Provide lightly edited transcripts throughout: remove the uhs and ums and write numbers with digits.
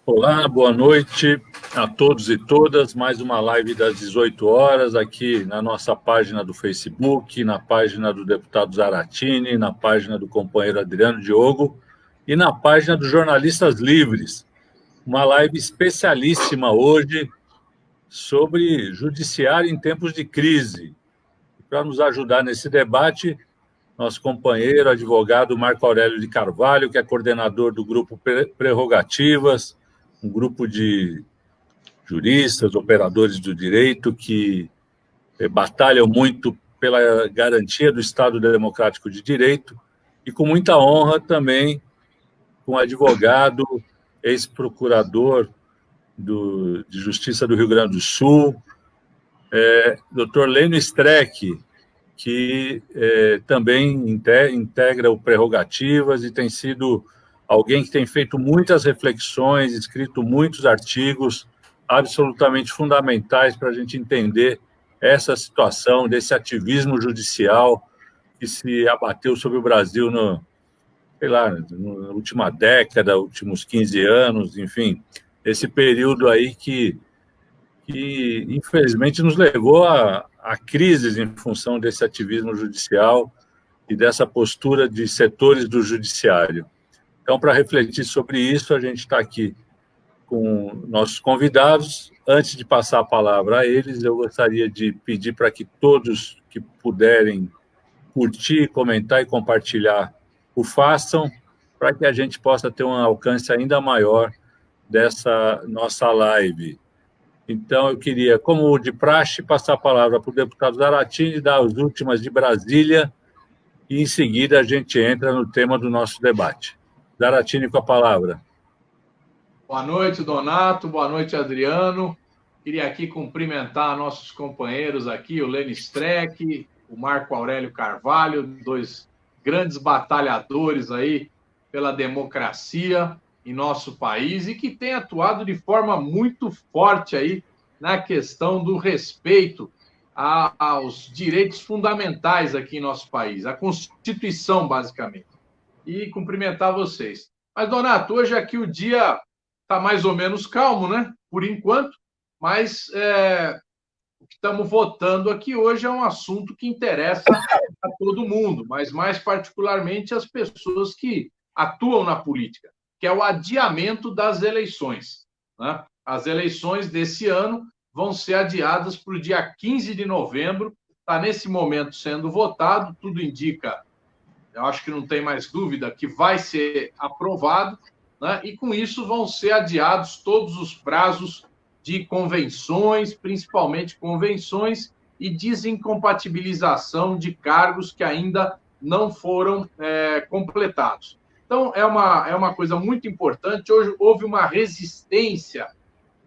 Olá, boa noite a todos e todas. Mais uma live das 18 horas aqui na nossa página do Facebook, na página do deputado Zaratini, na página do companheiro Adriano Diogo e na página dos Jornalistas Livres. Uma live especialíssima hoje sobre judiciário em tempos de crise. Para nos ajudar nesse debate, nosso companheiro, advogado Marco Aurélio de Carvalho, que é coordenador do Grupo Prerrogativas, um grupo de juristas, operadores do direito que batalham muito pela garantia do Estado Democrático de Direito e com muita honra também com o advogado, ex-procurador de Justiça do Rio Grande do Sul, Dr. Lênio Streck, que também integra o Prerrogativas e tem sido alguém que tem feito muitas reflexões, escrito muitos artigos absolutamente fundamentais para a gente entender essa situação desse ativismo judicial que se abateu sobre o Brasil na última década, últimos 15 anos, enfim, esse período aí que infelizmente nos levou a crises em função desse ativismo judicial e dessa postura de setores do judiciário. Então, para refletir sobre isso, a gente está aqui com nossos convidados. Antes de passar a palavra a eles, eu gostaria de pedir para que todos que puderem curtir, comentar e compartilhar o façam, para que a gente possa ter um alcance ainda maior dessa nossa live. Então, eu queria, como de praxe, passar a palavra para o deputado Zaratini, dar as últimas de Brasília, e em seguida a gente entra no tema do nosso debate. Zaratini, com a palavra. Boa noite, Donato. Boa noite, Adriano. Queria aqui cumprimentar nossos companheiros aqui, o Lênio Streck, o Marco Aurélio Carvalho, dois grandes batalhadores aí pela democracia em nosso país e que têm atuado de forma muito forte aí na questão do respeito aos direitos fundamentais aqui em nosso país, a Constituição, basicamente. E cumprimentar vocês. Mas, Donato, hoje aqui o dia está mais ou menos calmo, né? Por enquanto, mas o que estamos votando aqui hoje é um assunto que interessa a todo mundo, mas mais particularmente as pessoas que atuam na política, que é o adiamento das eleições, né? As eleições desse ano vão ser adiadas para o dia 15 de novembro, está nesse momento sendo votado, tudo indica, eu acho que não tem mais dúvida, que vai ser aprovado, né? E com isso vão ser adiados todos os prazos de convenções, principalmente convenções e desincompatibilização de cargos que ainda não foram completados. Então, é uma coisa muito importante. Hoje houve uma resistência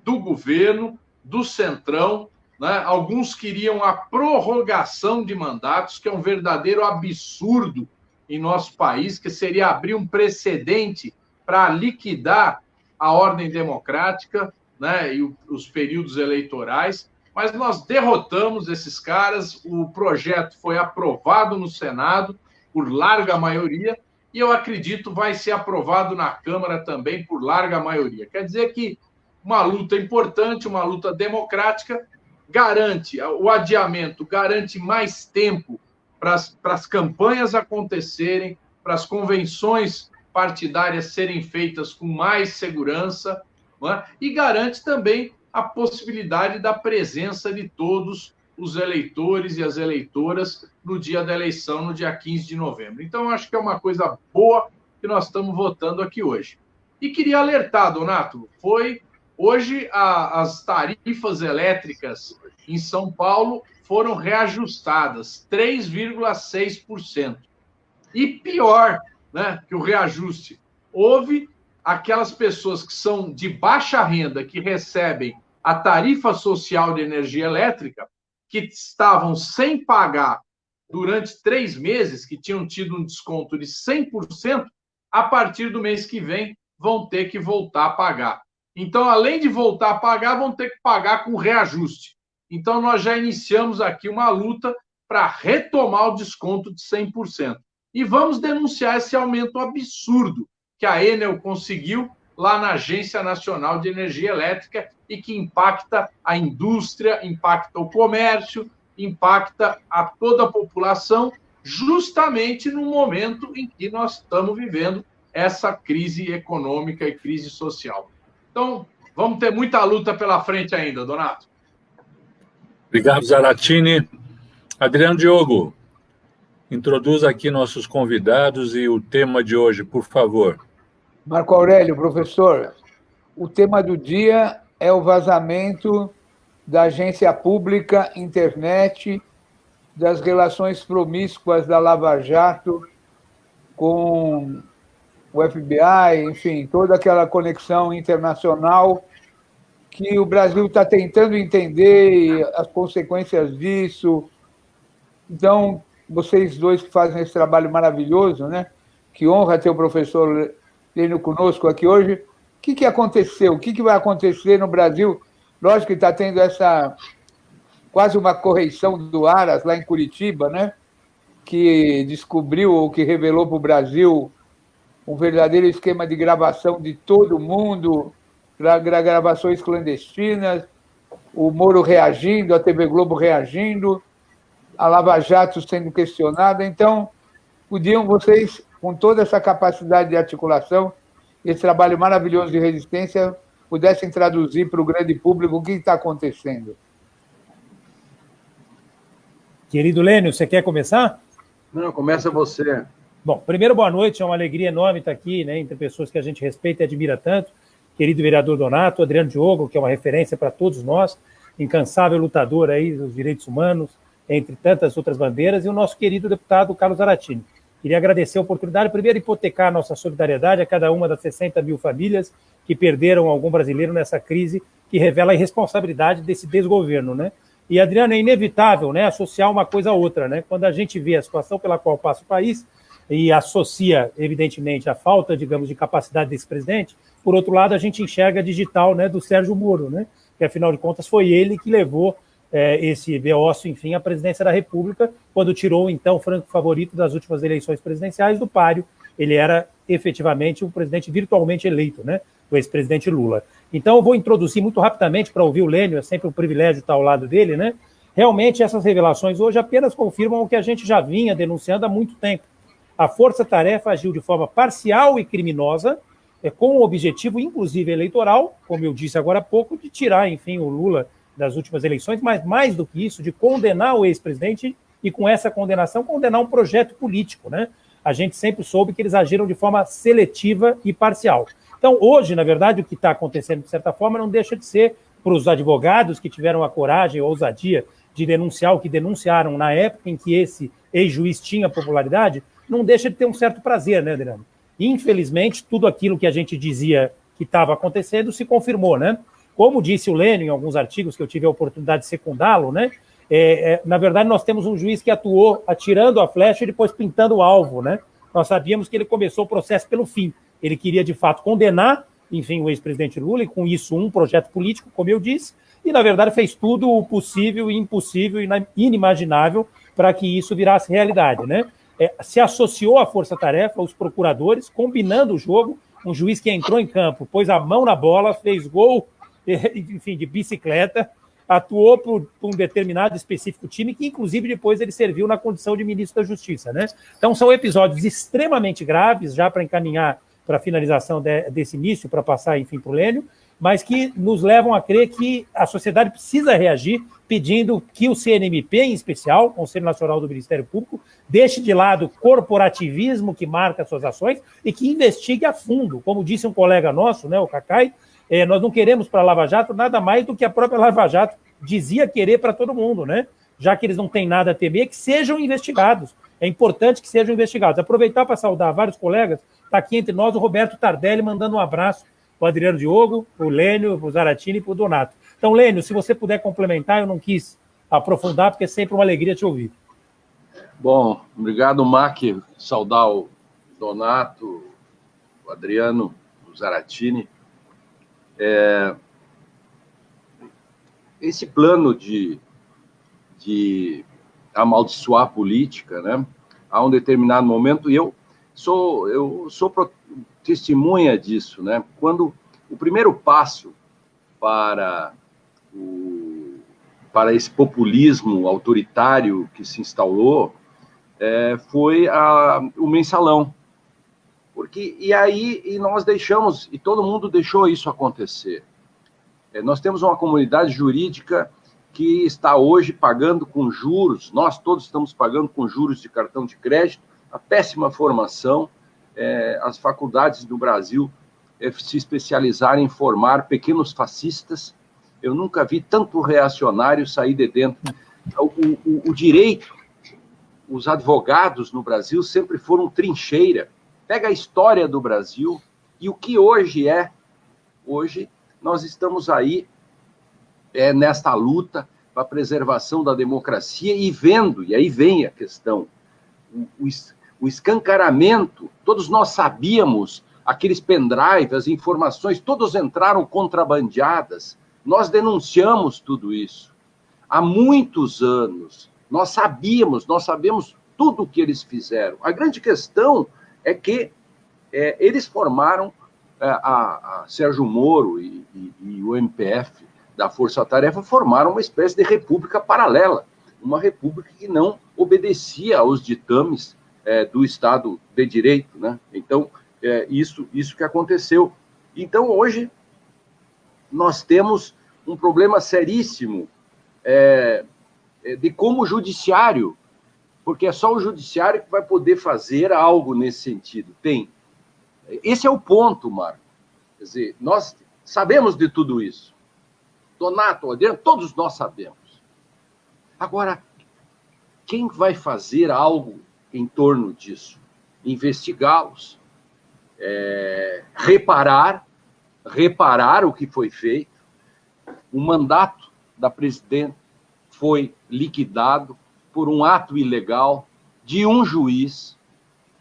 do governo, do Centrão, né? Alguns queriam a prorrogação de mandatos, que é um verdadeiro absurdo em nosso país, que seria abrir um precedente para liquidar a ordem democrática, né, e os períodos eleitorais, mas nós derrotamos esses caras, o projeto foi aprovado no Senado por larga maioria, e eu acredito vai ser aprovado na Câmara também por larga maioria. Quer dizer que uma luta importante, uma luta democrática, garante o adiamento, garante mais tempo para as campanhas acontecerem, para as convenções partidárias serem feitas com mais segurança, não é? E garante também a possibilidade da presença de todos os eleitores e as eleitoras no dia da eleição, no dia 15 de novembro. Então, eu acho que é uma coisa boa que nós estamos votando aqui hoje. E queria alertar, Donato, hoje as tarifas elétricas em São Paulo foram reajustadas 3,6%. E pior, né, que o reajuste, houve aquelas pessoas que são de baixa renda, que recebem a tarifa social de energia elétrica, que estavam sem pagar durante 3 meses, que tinham tido um desconto de 100%, a partir do mês que vem vão ter que voltar a pagar. Então, além de voltar a pagar, vão ter que pagar com reajuste. Então, nós já iniciamos aqui uma luta para retomar o desconto de 100%. E vamos denunciar esse aumento absurdo que a Enel conseguiu lá na Agência Nacional de Energia Elétrica e que impacta a indústria, impacta o comércio, impacta a toda a população, justamente no momento em que nós estamos vivendo essa crise econômica e crise social. Então, vamos ter muita luta pela frente ainda, Donato. Obrigado, Zaratini. Adriano Diogo, introduz aqui nossos convidados e o tema de hoje, por favor. Marco Aurélio, professor, o tema do dia é o vazamento da agência pública, internet, das relações promíscuas da Lava Jato com o FBI, enfim, toda aquela conexão internacional que o Brasil está tentando entender as consequências disso. Então, vocês dois que fazem esse trabalho maravilhoso, né? Que honra ter o professor Lênio conosco aqui hoje. O que aconteceu? O que vai acontecer no Brasil? Lógico que está tendo essa quase uma correição do Aras lá em Curitiba, né? Que descobriu ou que revelou para o Brasil um verdadeiro esquema de gravação de todo mundo, gravações clandestinas, o Moro reagindo, a TV Globo reagindo, a Lava Jato sendo questionada. Então, podiam vocês, com toda essa capacidade de articulação, esse trabalho maravilhoso de resistência, pudessem traduzir para o grande público o que está acontecendo. Querido Lênio, você quer começar? Não, começa você. Bom, primeiro, boa noite, é uma alegria enorme estar aqui, né, entre pessoas que a gente respeita e admira tanto, querido vereador Donato, Adriano Diogo, que é uma referência para todos nós, incansável lutador aí dos direitos humanos, entre tantas outras bandeiras, e o nosso querido deputado Carlos Zaratini. Queria agradecer a oportunidade, primeiro, hipotecar a nossa solidariedade a cada uma das 60 mil famílias que perderam algum brasileiro nessa crise, que revela a irresponsabilidade desse desgoverno, né? E, Adriano, é inevitável, né, associar uma coisa a outra, né? Quando a gente vê a situação pela qual passa o país e associa, evidentemente, a falta, digamos, de capacidade desse presidente, por outro lado, a gente enxerga a digital, né, do Sérgio Moro, né? Que, afinal de contas, foi ele que levou esse beócio, enfim, à presidência da República, quando tirou, então, o franco favorito das últimas eleições presidenciais do páreo. Ele era, efetivamente, um presidente virtualmente eleito, né? O ex-presidente Lula. Então, eu vou introduzir muito rapidamente para ouvir o Lênio, é sempre um privilégio estar ao lado dele, né? Realmente, essas revelações hoje apenas confirmam o que a gente já vinha denunciando há muito tempo. A Força-Tarefa agiu de forma parcial e criminosa, com o objetivo, inclusive, eleitoral, como eu disse agora há pouco, de tirar, enfim, o Lula das últimas eleições, mas mais do que isso, de condenar o ex-presidente e, com essa condenação, condenar um projeto político, né? A gente sempre soube que eles agiram de forma seletiva e parcial. Então, hoje, na verdade, o que está acontecendo, de certa forma, não deixa de ser, para os advogados que tiveram a coragem ou a ousadia de denunciar o que denunciaram na época em que esse ex-juiz tinha popularidade, não deixa de ter um certo prazer, né, Adriano? Infelizmente, tudo aquilo que a gente dizia que estava acontecendo se confirmou, né? Como disse o Lênio em alguns artigos que eu tive a oportunidade de secundá-lo, né? Na verdade, nós temos um juiz que atuou atirando a flecha e depois pintando o alvo, né? Nós sabíamos que ele começou o processo pelo fim. Ele queria, de fato, condenar, enfim, o ex-presidente Lula, e com isso um projeto político, como eu disse, e, na verdade, fez tudo o possível e impossível e inimaginável para que isso virasse realidade, né? Se associou à Força-Tarefa, os procuradores, combinando o jogo, um juiz que entrou em campo, pôs a mão na bola, fez gol, enfim, de bicicleta, atuou por um determinado específico time, que inclusive depois ele serviu na condição de ministro da Justiça, né? Então são episódios extremamente graves, já para encaminhar para a finalização desse início, para passar, enfim, para o Lênio, mas que nos levam a crer que a sociedade precisa reagir, pedindo que o CNMP, em especial, o Conselho Nacional do Ministério Público, deixe de lado o corporativismo que marca suas ações e que investigue a fundo. Como disse um colega nosso, né, o Cacai, nós não queremos para a Lava Jato nada mais do que a própria Lava Jato dizia querer para todo mundo, né? Já que eles não têm nada a temer, que sejam investigados. É importante que sejam investigados. Aproveitar para saudar vários colegas, está aqui entre nós o Roberto Tardelli, mandando um abraço para o Adriano Diogo, para o Lênio, para o Zaratini e para o Donato. Então, Lênio, se você puder complementar, eu não quis aprofundar, porque é sempre uma alegria te ouvir. Bom, obrigado, Mac. Saudar o Donato, o Adriano, o Zaratini. Esse plano de amaldiçoar a política, né? A um determinado momento, eu testemunha disso, né? Quando o primeiro passo para esse populismo autoritário que se instalou foi o mensalão. E nós deixamos, e todo mundo deixou isso acontecer. Nós temos uma comunidade jurídica que está hoje pagando com juros, nós todos estamos pagando com juros de cartão de crédito, a péssima formação, as faculdades do Brasil se especializarem em formar pequenos fascistas. Eu nunca vi tanto reacionário sair de dentro. O direito, os advogados no Brasil sempre foram trincheira. Pega a história do Brasil e o que hoje é. Hoje nós estamos aí nesta luta para a preservação da democracia e vendo, e aí vem a questão, o escancaramento. Todos nós sabíamos, aqueles pendrives, as informações, todos entraram contrabandeadas. Nós denunciamos tudo isso. Há muitos anos, nós sabemos tudo o que eles fizeram. A grande questão é que eles formaram, a Sérgio Moro e o MPF da Força Tarefa formaram uma espécie de república paralela, uma república que não obedecia aos ditames do Estado de Direito, né? Então, isso que aconteceu. Então, hoje, nós temos um problema seríssimo de como o judiciário, porque é só o judiciário que vai poder fazer algo nesse sentido. Esse é o ponto, Marco. Quer dizer, nós sabemos de tudo isso. Donato, Adriano, todos nós sabemos. Agora, quem vai fazer algo em torno disso? Investigá-los, reparar o que foi feito. O mandato da presidente foi liquidado por um ato ilegal de um juiz,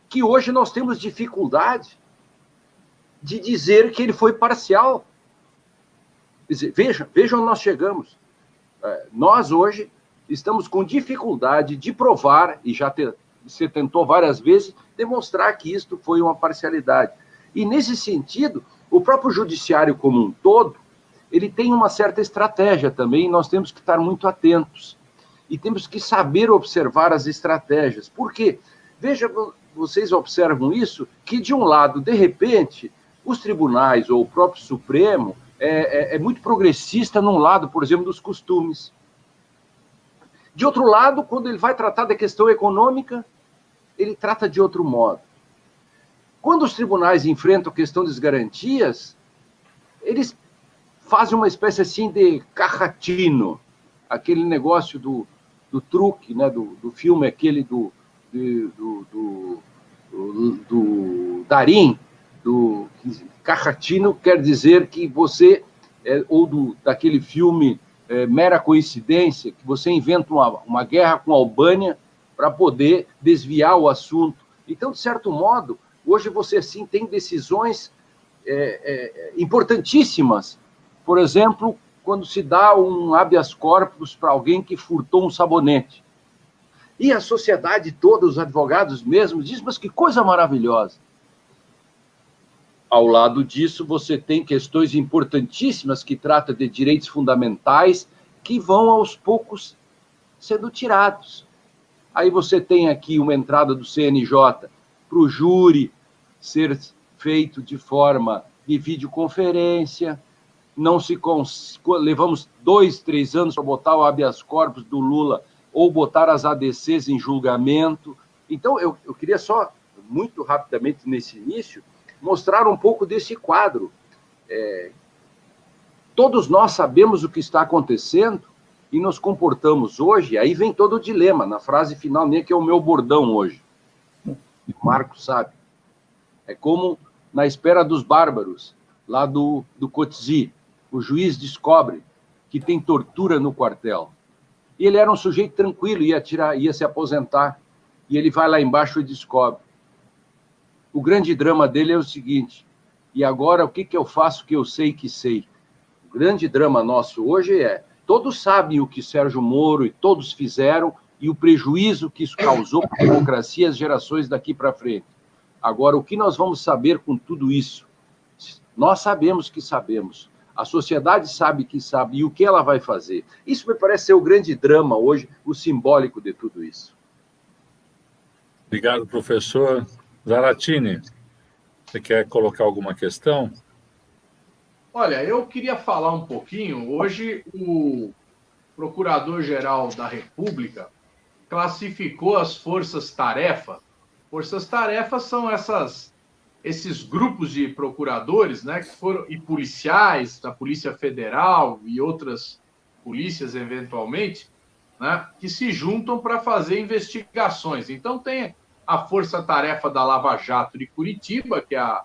que hoje nós temos dificuldade de dizer que ele foi parcial. Quer dizer, veja onde nós chegamos. Nós hoje estamos com dificuldade de provar, e você tentou várias vezes, demonstrar que isto foi uma parcialidade. E, nesse sentido, o próprio judiciário como um todo, ele tem uma certa estratégia também, e nós temos que estar muito atentos. E temos que saber observar as estratégias. Por quê? Veja, vocês observam isso, que, de um lado, de repente, os tribunais ou o próprio Supremo é muito progressista num lado, por exemplo, dos costumes. De outro lado, quando ele vai tratar da questão econômica, ele trata de outro modo. Quando os tribunais enfrentam a questão das garantias, eles fazem uma espécie assim de carratino, aquele negócio do truque, né, do filme aquele do Darim, carratino quer dizer que você, ou daquele filme Mera Coincidência, que você inventa uma guerra com a Albânia para poder desviar o assunto. Então, de certo modo, hoje você, sim, tem decisões importantíssimas. Por exemplo, quando se dá um habeas corpus para alguém que furtou um sabonete. E a sociedade toda, os advogados mesmo, dizem, mas que coisa maravilhosa. Ao lado disso, você tem questões importantíssimas que tratam de direitos fundamentais que vão, aos poucos, sendo tirados. Aí você tem aqui uma entrada do CNJ para o júri ser feito de forma de videoconferência. Levamos 2, 3 anos para botar o habeas corpus do Lula ou botar as ADCs em julgamento. Então, eu queria só, muito rapidamente nesse início, mostrar um pouco desse quadro. Todos nós sabemos o que está acontecendo e nos comportamos hoje, aí vem todo o dilema, na frase final minha, que é o meu bordão hoje. O Marco sabe. É como na espera dos bárbaros, lá do Coetzee. O juiz descobre que tem tortura no quartel. E ele era um sujeito tranquilo, ia se aposentar. E ele vai lá embaixo e descobre. O grande drama dele é o seguinte: e agora o que eu faço que eu sei que sei? O grande drama nosso hoje todos sabem o que Sérgio Moro e todos fizeram e o prejuízo que isso causou para a democracia e as gerações daqui para frente. Agora, o que nós vamos saber com tudo isso? Nós sabemos que sabemos. A sociedade sabe que sabe. E o que ela vai fazer? Isso me parece ser o grande drama hoje, o simbólico de tudo isso. Obrigado, professor. Zaratini, você quer colocar alguma questão? Olha, eu queria falar um pouquinho. Hoje, o Procurador-Geral da República classificou as forças-tarefa. Forças-tarefa são esses grupos de procuradores, né, que foram, e policiais da Polícia Federal e outras polícias, eventualmente, né, que se juntam para fazer investigações. Então, tem a Força-Tarefa da Lava Jato de Curitiba, que é a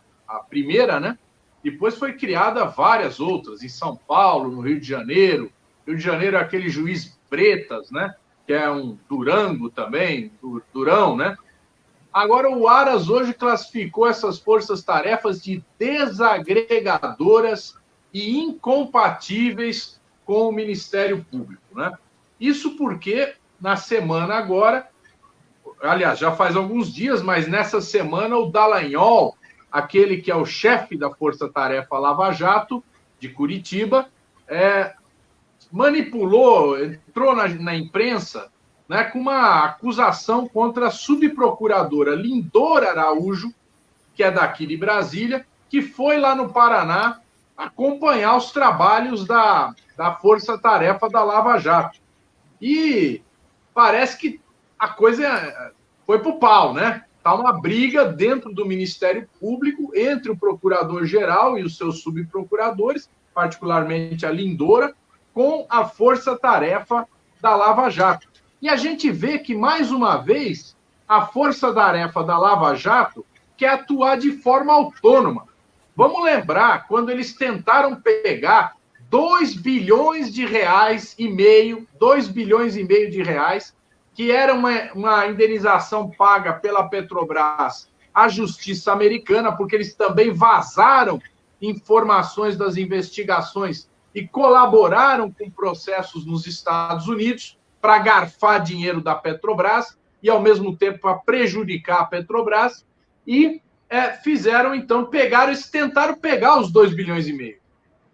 primeira, né? Depois foi criada várias outras, em São Paulo, no Rio de Janeiro. Rio de Janeiro é aquele juiz Bretas, né? Que é um Durango também, Durão, né? Agora, o Aras hoje classificou essas forças-tarefas de desagregadoras e incompatíveis com o Ministério Público, né? Isso porque, na semana agora, aliás, já faz alguns dias, mas nessa semana o Dallagnol, aquele que é o chefe da Força-Tarefa Lava Jato, de Curitiba, manipulou, entrou na imprensa, né, com uma acusação contra a subprocuradora Lindora Araújo, que é daqui de Brasília, que foi lá no Paraná acompanhar os trabalhos da Força-Tarefa da Lava Jato. E parece que a coisa foi pro pau, né? Está uma briga dentro do Ministério Público entre o Procurador-Geral e os seus subprocuradores, particularmente a Lindora, com a Força-Tarefa da Lava Jato. E a gente vê que, mais uma vez, a Força-Tarefa da Lava Jato quer atuar de forma autônoma. Vamos lembrar, quando eles tentaram pegar 2 bilhões de reais e meio, 2 bilhões e meio de reais, que era uma indenização paga pela Petrobras à justiça americana, porque eles também vazaram informações das investigações e colaboraram com processos nos Estados Unidos para garfar dinheiro da Petrobras e, ao mesmo tempo, para prejudicar a Petrobras. E fizeram, então, tentaram pegar os 2 bilhões e meio.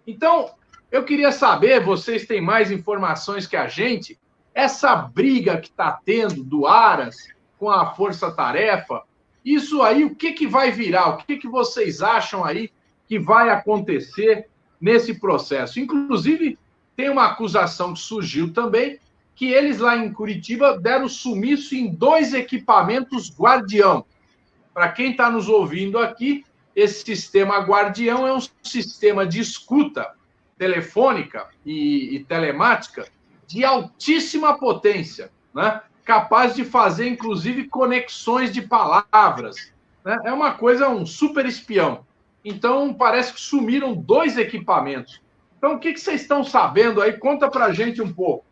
Então, eu queria saber, vocês têm mais informações que a gente, essa briga que está tendo do Aras com a Força-Tarefa, isso aí, o que vai virar? O que vocês acham aí que vai acontecer nesse processo? Inclusive, tem uma acusação que surgiu também, que eles lá em Curitiba deram sumiço em 2 equipamentos Guardião. Para quem está nos ouvindo aqui, esse sistema Guardião é um sistema de escuta telefônica e telemática de altíssima potência, né? Capaz de fazer, inclusive, conexões de palavras. Né? É uma coisa, um super espião. Então, parece que sumiram 2 equipamentos. Então, o que vocês estão sabendo aí? Conta para a gente um pouco.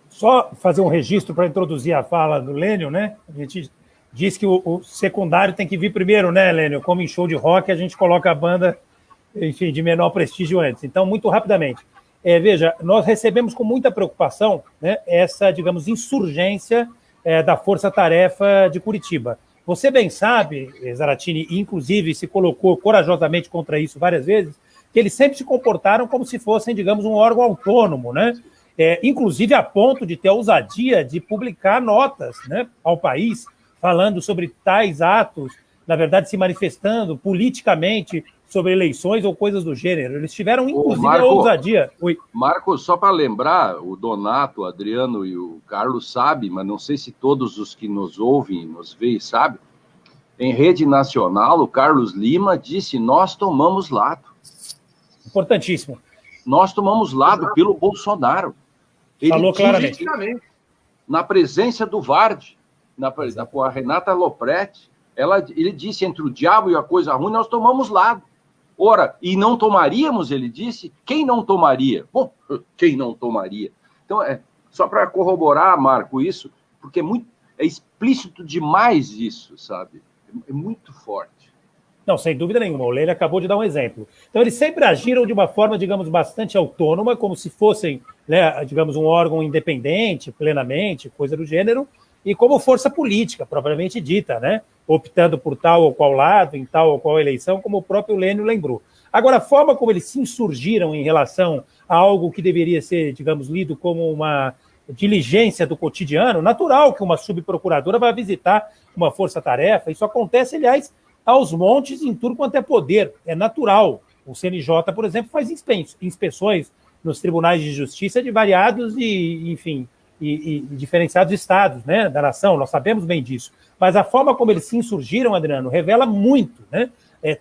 Só fazer um registro para introduzir a fala do Lênio, né? A gente diz que o secundário tem que vir primeiro, né, Lênio? Como em show de rock, a gente coloca a banda, enfim, de menor prestígio antes. Então, muito rapidamente. Veja, nós recebemos com muita preocupação, né, essa, digamos, insurgência da Força-Tarefa de Curitiba. Você bem sabe, Zaratini, e inclusive se colocou corajosamente contra isso várias vezes, que eles sempre se comportaram como se fossem, digamos, um órgão autônomo, né? Inclusive a ponto de ter a ousadia de publicar notas, né, ao país, falando sobre tais atos, na verdade, se manifestando politicamente sobre eleições ou coisas do gênero. Eles tiveram, inclusive, a ousadia. Oi. Marco, só para lembrar, o Donato, o Adriano e o Carlos sabem, mas não sei se todos os que nos ouvem, nos veem, sabem. Em rede nacional, o Carlos Lima disse, nós tomamos lado. Importantíssimo. Nós tomamos lado pelo Bolsonaro. Ele falou claramente. Na presença do Vardi, com a Renata Lopretti, ele disse, entre o diabo e a coisa ruim, nós tomamos lado. Ora, e não tomaríamos, ele disse, quem não tomaria? Bom, quem não tomaria? Então, só para corroborar, Marco, isso, porque é explícito demais isso, sabe? É muito forte. Não, sem dúvida nenhuma. O Lênio acabou de dar um exemplo. Então, eles sempre agiram de uma forma, digamos, bastante autônoma, como se fossem, né, digamos, um órgão independente, plenamente, coisa do gênero, e como força política, propriamente dita, né? Optando por tal ou qual lado, em tal ou qual eleição, como o próprio Lênio lembrou. Agora, a forma como eles se insurgiram em relação a algo que deveria ser, digamos, lido como uma diligência do cotidiano, natural que uma subprocuradora vai visitar uma força-tarefa. Isso acontece, aliás, aos montes em tudo quanto é poder. É natural. O CNJ, por exemplo, faz inspeções nos tribunais de justiça de variados e diferenciados estados, né, da nação. Nós sabemos bem disso. Mas a forma como eles se insurgiram, Adriano, revela muito, né?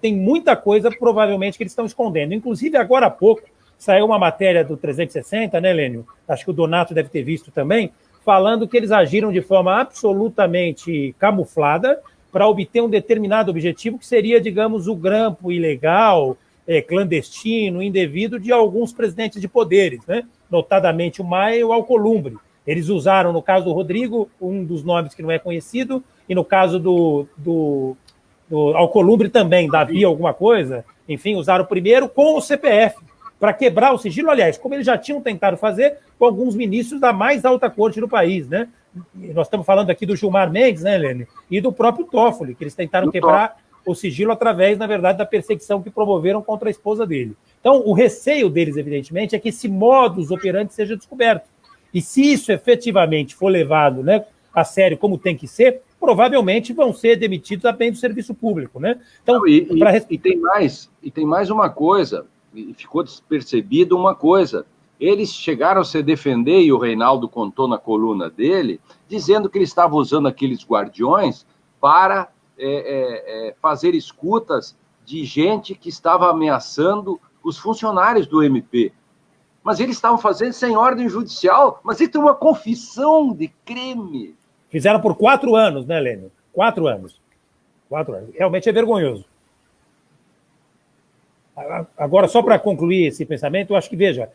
Tem muita coisa, provavelmente, que eles estão escondendo. Inclusive, agora há pouco, saiu uma matéria do 360, né, Lênio? Acho que o Donato deve ter visto também, falando que eles agiram de forma absolutamente camuflada para obter um determinado objetivo, que seria, digamos, o grampo ilegal, clandestino, indevido de alguns presidentes de poderes, né? Notadamente o Maia e o Alcolumbre. Eles usaram, no caso do Rodrigo, um dos nomes que não é conhecido, e no caso do Alcolumbre também, Davi alguma coisa, enfim, usaram o primeiro com o CPF, para quebrar o sigilo, aliás, como eles já tinham tentado fazer com alguns ministros da mais alta corte do país, né? Nós estamos falando aqui do Gilmar Mendes, né, Lênio? E do próprio Toffoli, que eles tentaram quebrar o sigilo através, na verdade, da perseguição que promoveram contra a esposa dele. Então, o receio deles, evidentemente, é que esse modus operandi seja descoberto. E se isso efetivamente for levado, né, a sério como tem que ser, provavelmente vão ser demitidos a bem do serviço público, né? Então, tem mais uma coisa, e ficou despercebido uma coisa. Eles chegaram a se defender, e o Reinaldo contou na coluna dele, dizendo que ele estava usando aqueles guardiões para fazer escutas de gente que estava ameaçando os funcionários do MP. Mas eles estavam fazendo sem ordem judicial, mas ele tem uma confissão de crime. Fizeram por 4 anos, né, Lênio? 4 anos. 4 anos. Realmente é vergonhoso. Agora, só para concluir esse pensamento, eu acho que, veja,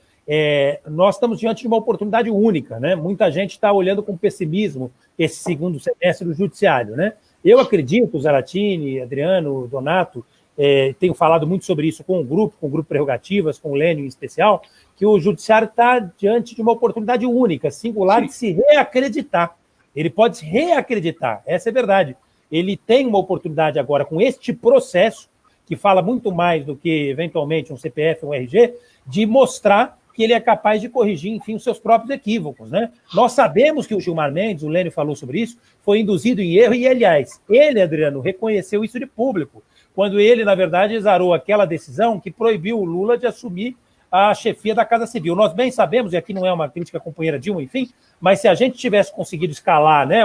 nós estamos diante de uma oportunidade única, né? Muita gente está olhando com pessimismo esse segundo semestre do judiciário, né? Eu acredito, Zaratini, Adriano, Donato, tenho falado muito sobre isso com o grupo Prerrogativas, com o Lênio em especial, que o judiciário está diante de uma oportunidade única, singular, de se reacreditar. Ele pode se reacreditar, essa é a verdade. Ele tem uma oportunidade agora com este processo, que fala muito mais do que, eventualmente, um CPF, um RG, de mostrar que ele é capaz de corrigir, enfim, os seus próprios equívocos, né? Nós sabemos que o Gilmar Mendes, o Lênio falou sobre isso, foi induzido em erro e, aliás, ele, Adriano, reconheceu isso de público, quando ele, na verdade, exarou aquela decisão que proibiu o Lula de assumir a chefia da Casa Civil. Nós bem sabemos, e aqui não é uma crítica à companheira Dilma, enfim, mas se a gente tivesse conseguido escalar, né,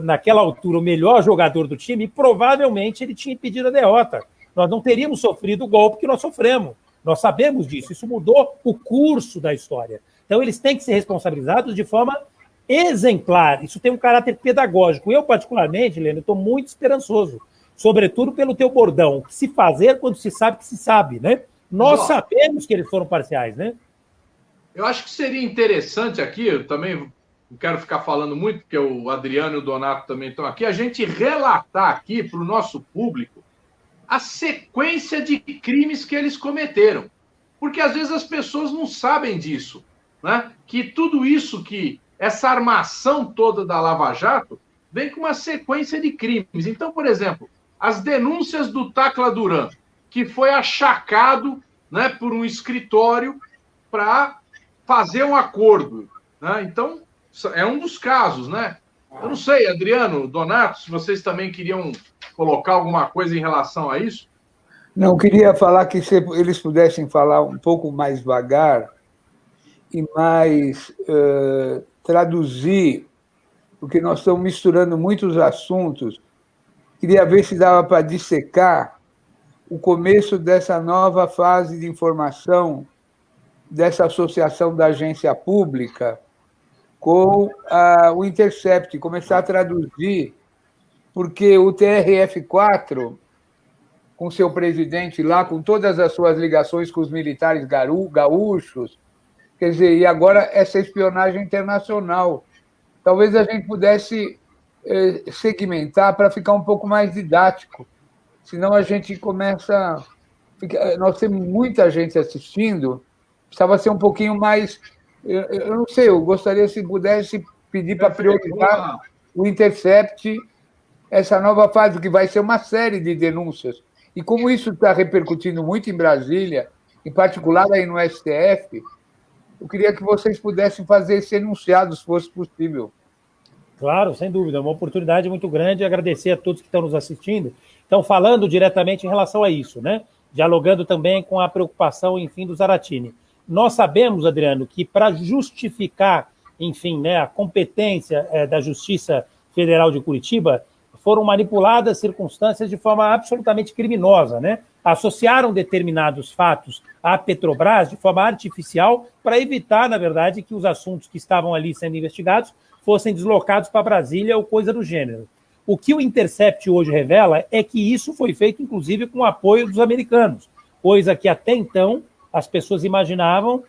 naquela altura, o melhor jogador do time, provavelmente ele tinha impedido a derrota. Nós não teríamos sofrido o golpe que nós sofremos. Nós sabemos disso. Isso mudou o curso da história. Então, eles têm que ser responsabilizados de forma exemplar. Isso tem um caráter pedagógico. Eu, particularmente, Lênio, estou muito esperançoso, sobretudo pelo teu bordão. O que se fazer quando se sabe que se sabe, né? Nós sabemos que eles foram parciais, né? Eu acho que seria interessante aqui, eu também não quero ficar falando muito, porque o Adriano e o Donato também estão aqui, a gente relatar aqui para o nosso público a sequência de crimes que eles cometeram. Porque às vezes as pessoas não sabem disso, né? Que tudo isso, essa armação toda da Lava Jato, vem com uma sequência de crimes. Então, por exemplo, as denúncias do Tacla Duran, que foi achacado, né, por um escritório para fazer um acordo, né? Então, é um dos casos, né? Eu não sei, Adriano, Donato, se vocês também queriam colocar alguma coisa em relação a isso? Não, queria falar que se eles pudessem falar um pouco mais devagar e mais traduzir, porque nós estamos misturando muitos assuntos. Queria ver se dava para dissecar o começo dessa nova fase de informação dessa associação da agência pública com o Intercept, começar a traduzir, porque o TRF4, com seu presidente lá, com todas as suas ligações com os militares gaúchos, quer dizer, e agora essa espionagem internacional. Talvez a gente pudesse segmentar para ficar um pouco mais didático, senão a gente começa... Nós temos muita gente assistindo, precisava ser um pouquinho mais... Eu não sei, eu gostaria se pudesse pedir para priorizar o Intercept, essa nova fase, que vai ser uma série de denúncias. E como isso está repercutindo muito em Brasília, em particular aí no STF, eu queria que vocês pudessem fazer esse enunciado, se fosse possível. Claro, sem dúvida, é uma oportunidade muito grande. Agradecer a todos que estão nos assistindo. Então, falando diretamente em relação a isso, né? Dialogando também com a preocupação, enfim, do Zaratini. Nós sabemos, Adriano, que para justificar, enfim, né, a competência da Justiça Federal de Curitiba, foram manipuladas circunstâncias de forma absolutamente criminosa, né? Associaram determinados fatos à Petrobras de forma artificial para evitar, na verdade, que os assuntos que estavam ali sendo investigados fossem deslocados para Brasília ou coisa do gênero. O que o Intercept hoje revela é que isso foi feito, inclusive, com o apoio dos americanos, coisa que até então as pessoas imaginavam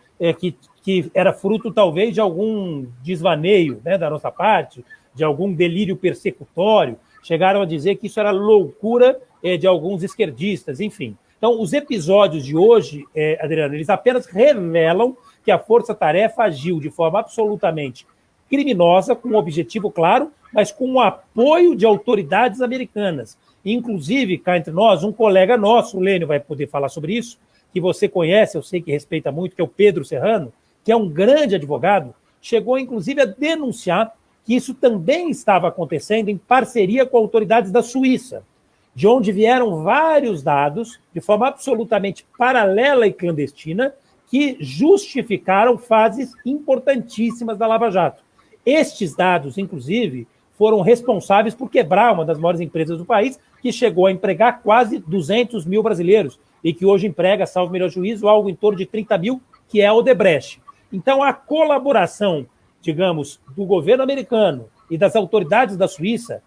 que era fruto, talvez, de algum desvaneio, né, da nossa parte, de algum delírio persecutório. Chegaram a dizer que isso era loucura de alguns esquerdistas, enfim. Então, os episódios de hoje, Adriano, eles apenas revelam que a Força Tarefa agiu de forma absolutamente criminosa, com um objetivo claro, mas com o apoio de autoridades americanas. Inclusive, cá entre nós, um colega nosso, o Lênio vai poder falar sobre isso, que você conhece, eu sei que respeita muito, que é o Pedro Serrano, que é um grande advogado, chegou, inclusive, a denunciar que isso também estava acontecendo em parceria com autoridades da Suíça, de onde vieram vários dados, de forma absolutamente paralela e clandestina, que justificaram fases importantíssimas da Lava Jato. Estes dados, inclusive, foram responsáveis por quebrar uma das maiores empresas do país, que chegou a empregar quase 200 mil brasileiros, e que hoje emprega, salvo melhor juízo, algo em torno de 30 mil, que é a Odebrecht. Então, a colaboração, digamos, do governo americano e das autoridades da Suíça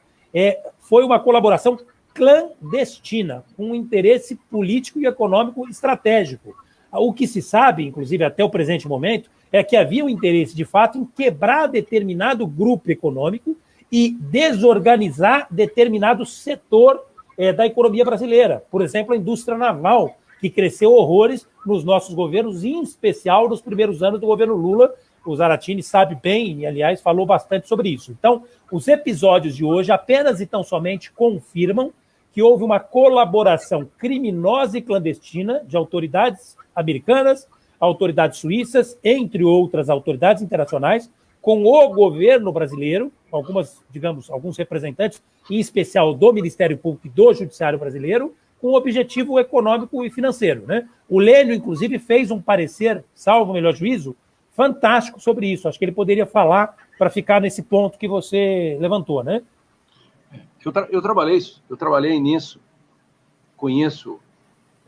foi uma colaboração clandestina, com um interesse político e econômico estratégico. O que se sabe, inclusive até o presente momento, é que havia um interesse, de fato, em quebrar determinado grupo econômico e desorganizar determinado setor da economia brasileira. Por exemplo, a indústria naval, que cresceu horrores nos nossos governos, em especial nos primeiros anos do governo Lula. O Zaratini sabe bem e, aliás, falou bastante sobre isso. Então, os episódios de hoje apenas e tão somente confirmam que houve uma colaboração criminosa e clandestina de autoridades americanas, autoridades suíças, entre outras autoridades internacionais, com o governo brasileiro, alguns representantes, em especial do Ministério Público e do Judiciário brasileiro, com objetivo econômico e financeiro, né? O Lênio, inclusive, fez um parecer, salvo o melhor juízo, fantástico sobre isso. Acho que ele poderia falar para ficar nesse ponto que você levantou, né? Eu trabalhei nisso, conheço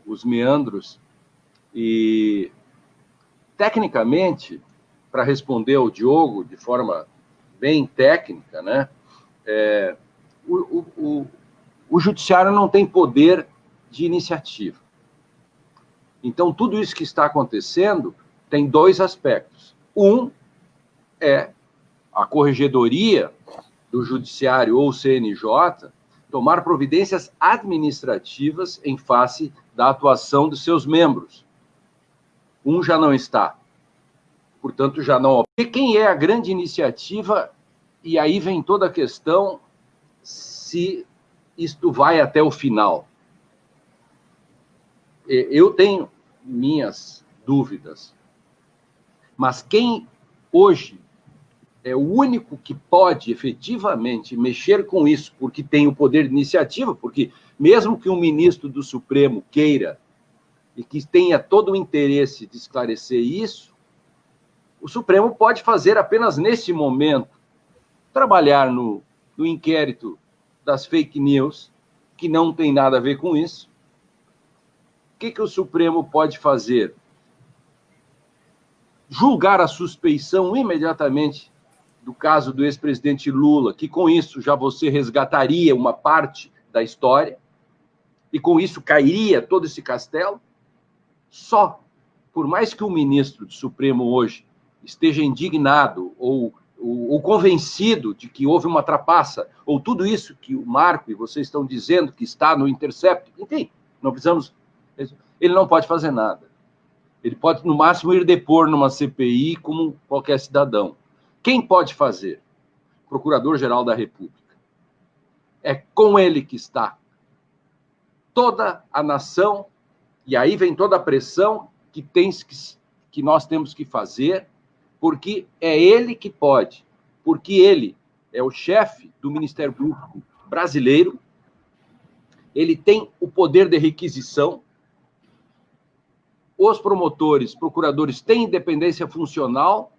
os meandros e, tecnicamente, para responder ao Diogo de forma bem técnica, né, o judiciário não tem poder de iniciativa. Então, tudo isso que está acontecendo tem dois aspectos. Um é a corregedoria do Judiciário ou CNJ tomar providências administrativas em face da atuação dos seus membros. Um já não está. Portanto, já não... E quem é a grande iniciativa? E aí vem toda a questão se isto vai até o final. Eu tenho minhas dúvidas, mas quem hoje é o único que pode efetivamente mexer com isso, porque tem o poder de iniciativa, porque mesmo que um ministro do Supremo queira e que tenha todo o interesse de esclarecer isso, o Supremo pode fazer apenas nesse momento, trabalhar no inquérito das fake news, que não tem nada a ver com isso. O que o Supremo pode fazer? Julgar a suspeição imediatamente do caso do ex-presidente Lula, que com isso já você resgataria uma parte da história, e com isso cairia todo esse castelo. Só, por mais que o ministro do Supremo hoje esteja indignado ou convencido de que houve uma trapaça, ou tudo isso que o Marco e vocês estão dizendo que está no Intercept, enfim, não precisamos... Ele não pode fazer nada. Ele pode, no máximo, ir depor numa CPI como qualquer cidadão. Quem pode fazer? Procurador-Geral da República. É com ele que está toda a nação, e aí vem toda a pressão que nós temos que fazer, porque é ele que pode, porque ele é o chefe do Ministério Público brasileiro, ele tem o poder de requisição, os promotores, procuradores têm independência funcional,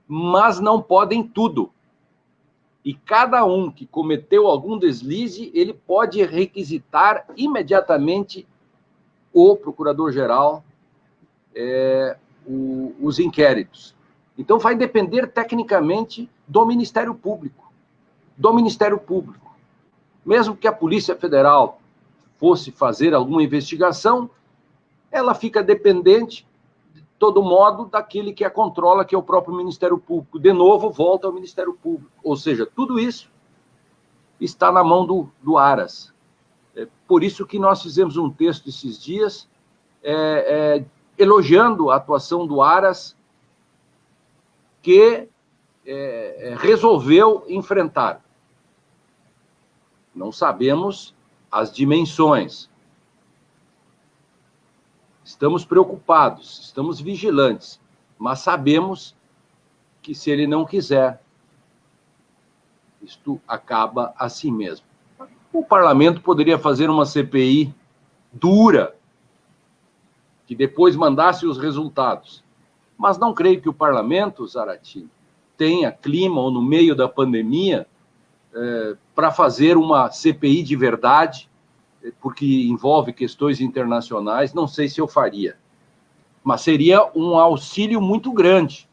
mas não podem tudo. E cada um que cometeu algum deslize, ele pode requisitar imediatamente o procurador-geral os inquéritos. Então, vai depender tecnicamente do Ministério Público. Do Ministério Público. Mesmo que a Polícia Federal fosse fazer alguma investigação, ela fica dependente, de todo modo, daquele que a controla, que é o próprio Ministério Público. De novo, volta ao Ministério Público. Ou seja, tudo isso está na mão do Aras. É por isso que nós fizemos um texto esses dias elogiando a atuação do Aras, que resolveu enfrentar. Não sabemos as dimensões. Estamos preocupados, estamos vigilantes, mas sabemos que se ele não quiser, isto acaba assim mesmo. O parlamento poderia fazer uma CPI dura, que depois mandasse os resultados. Mas não creio que o parlamento, Zaratini, tenha clima ou no meio da pandemia para fazer uma CPI de verdade, porque envolve questões internacionais. Não sei se eu faria. Mas seria um auxílio muito grande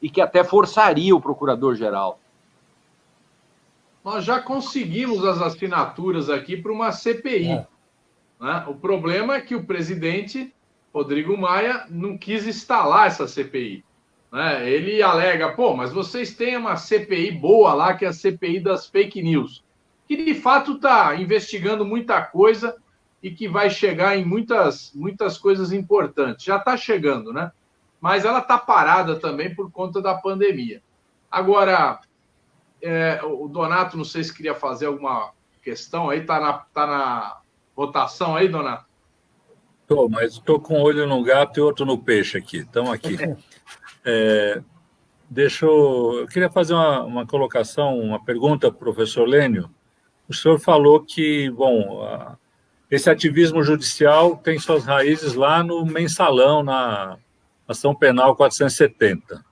e que até forçaria o procurador-geral. Nós já conseguimos as assinaturas aqui para uma CPI. Né? O problema é que o presidente Rodrigo Maia não quis instalar essa CPI. Né? Ele alega, mas vocês têm uma CPI boa lá, que é a CPI das fake news, que de fato está investigando muita coisa e que vai chegar em muitas coisas importantes. Já está chegando, né? Mas ela está parada também por conta da pandemia. Agora, o Donato, não sei se queria fazer alguma questão aí, está na votação aí, Donato? Mas estou com um olho no gato e outro no peixe aqui. Estamos aqui. Eu queria fazer uma colocação, uma pergunta para o professor Lênio. O senhor falou que, esse ativismo judicial tem suas raízes lá no mensalão, na Ação Penal 470.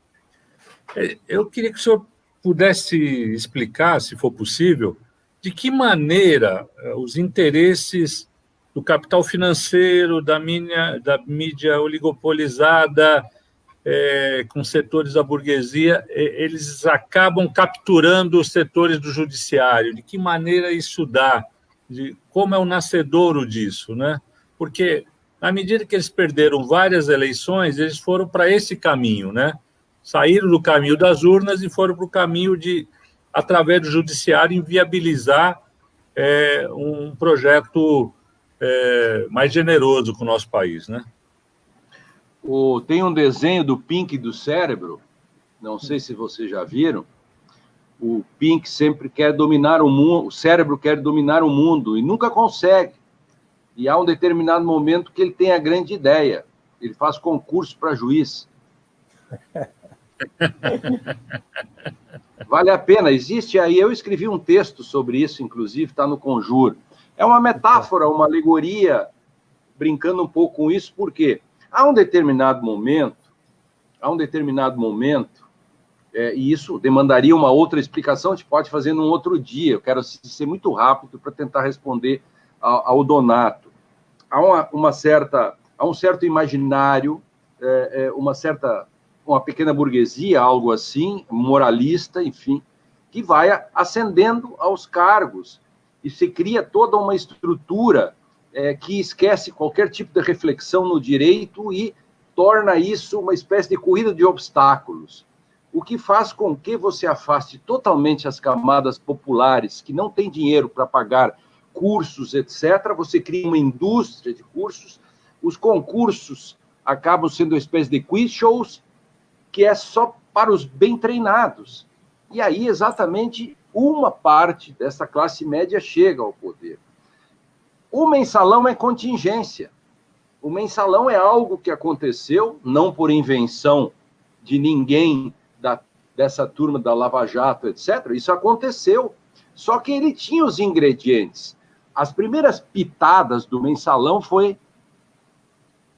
Eu queria que o senhor pudesse explicar, se for possível, de que maneira os interesses do capital financeiro, da mídia oligopolizada, com setores da burguesia, eles acabam capturando os setores do judiciário. De que maneira isso dá? Como é o nascedouro disso, né? Porque, na medida que eles perderam várias eleições, eles foram para esse caminho, né? Saíram do caminho das urnas e foram para o caminho de, através do judiciário, inviabilizar um projeto mais generoso com o nosso país, né? Tem um desenho do Pink do cérebro, não sei se vocês já viram. O Pink sempre quer dominar o mundo, o cérebro quer dominar o mundo e nunca consegue. E há um determinado momento que ele tem a grande ideia. Ele faz concurso para juiz. Vale a pena, existe aí. Eu escrevi um texto sobre isso, inclusive, está no Conjuro. É uma metáfora, uma alegoria, brincando um pouco com isso, porque há um determinado momento, e isso demandaria uma outra explicação, a gente pode fazer num outro dia. Eu quero ser muito rápido para tentar responder ao Donato. Há um certo imaginário, uma pequena burguesia, algo assim, moralista, enfim, que vai ascendendo aos cargos e se cria toda uma estrutura que esquece qualquer tipo de reflexão no direito e torna isso uma espécie de corrida de obstáculos, o que faz com que você afaste totalmente as camadas populares que não têm dinheiro para pagar cursos, etc. Você cria uma indústria de cursos, os concursos acabam sendo uma espécie de quiz shows, que é só para os bem treinados. E aí, exatamente, uma parte dessa classe média chega ao poder. O mensalão é contingência. O mensalão é algo que aconteceu, não por invenção de ninguém dessa turma da Lava Jato, etc. Isso aconteceu. Só que ele tinha os ingredientes. As primeiras pitadas do mensalão foi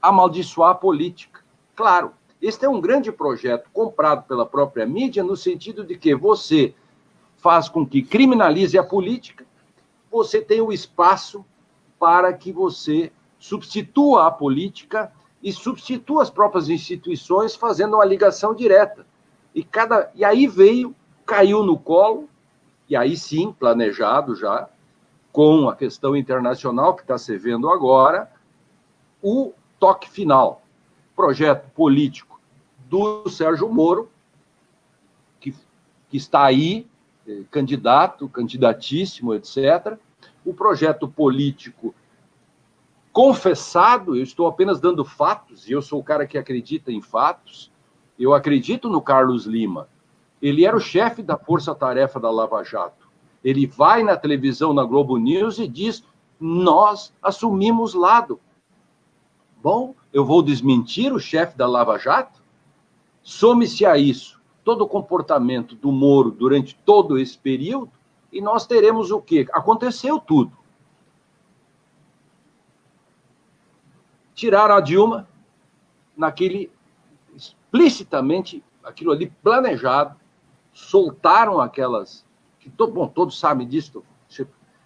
amaldiçoar a política. Claro, este é um grande projeto comprado pela própria mídia, no sentido de que você faz com que criminalize a política, você tem o espaço para que você substitua a política e substitua as próprias instituições, fazendo uma ligação direta. E aí caiu no colo, e aí sim, planejado já, com a questão internacional que está se vendo agora, o toque final, projeto político do Sérgio Moro, que está aí, candidatíssimo, etc. O projeto político confessado, eu estou apenas dando fatos, e eu sou o cara que acredita em fatos, eu acredito no Carlos Lima. Ele era o chefe da força-tarefa da Lava Jato. Ele vai na televisão, na Globo News, e diz: nós assumimos lado. Bom, eu vou desmentir o chefe da Lava Jato? Some-se a isso todo o comportamento do Moro durante todo esse período, e nós teremos o quê? Aconteceu tudo. Tiraram a Dilma, explicitamente, aquilo ali planejado, soltaram aquelas, todos sabem disso,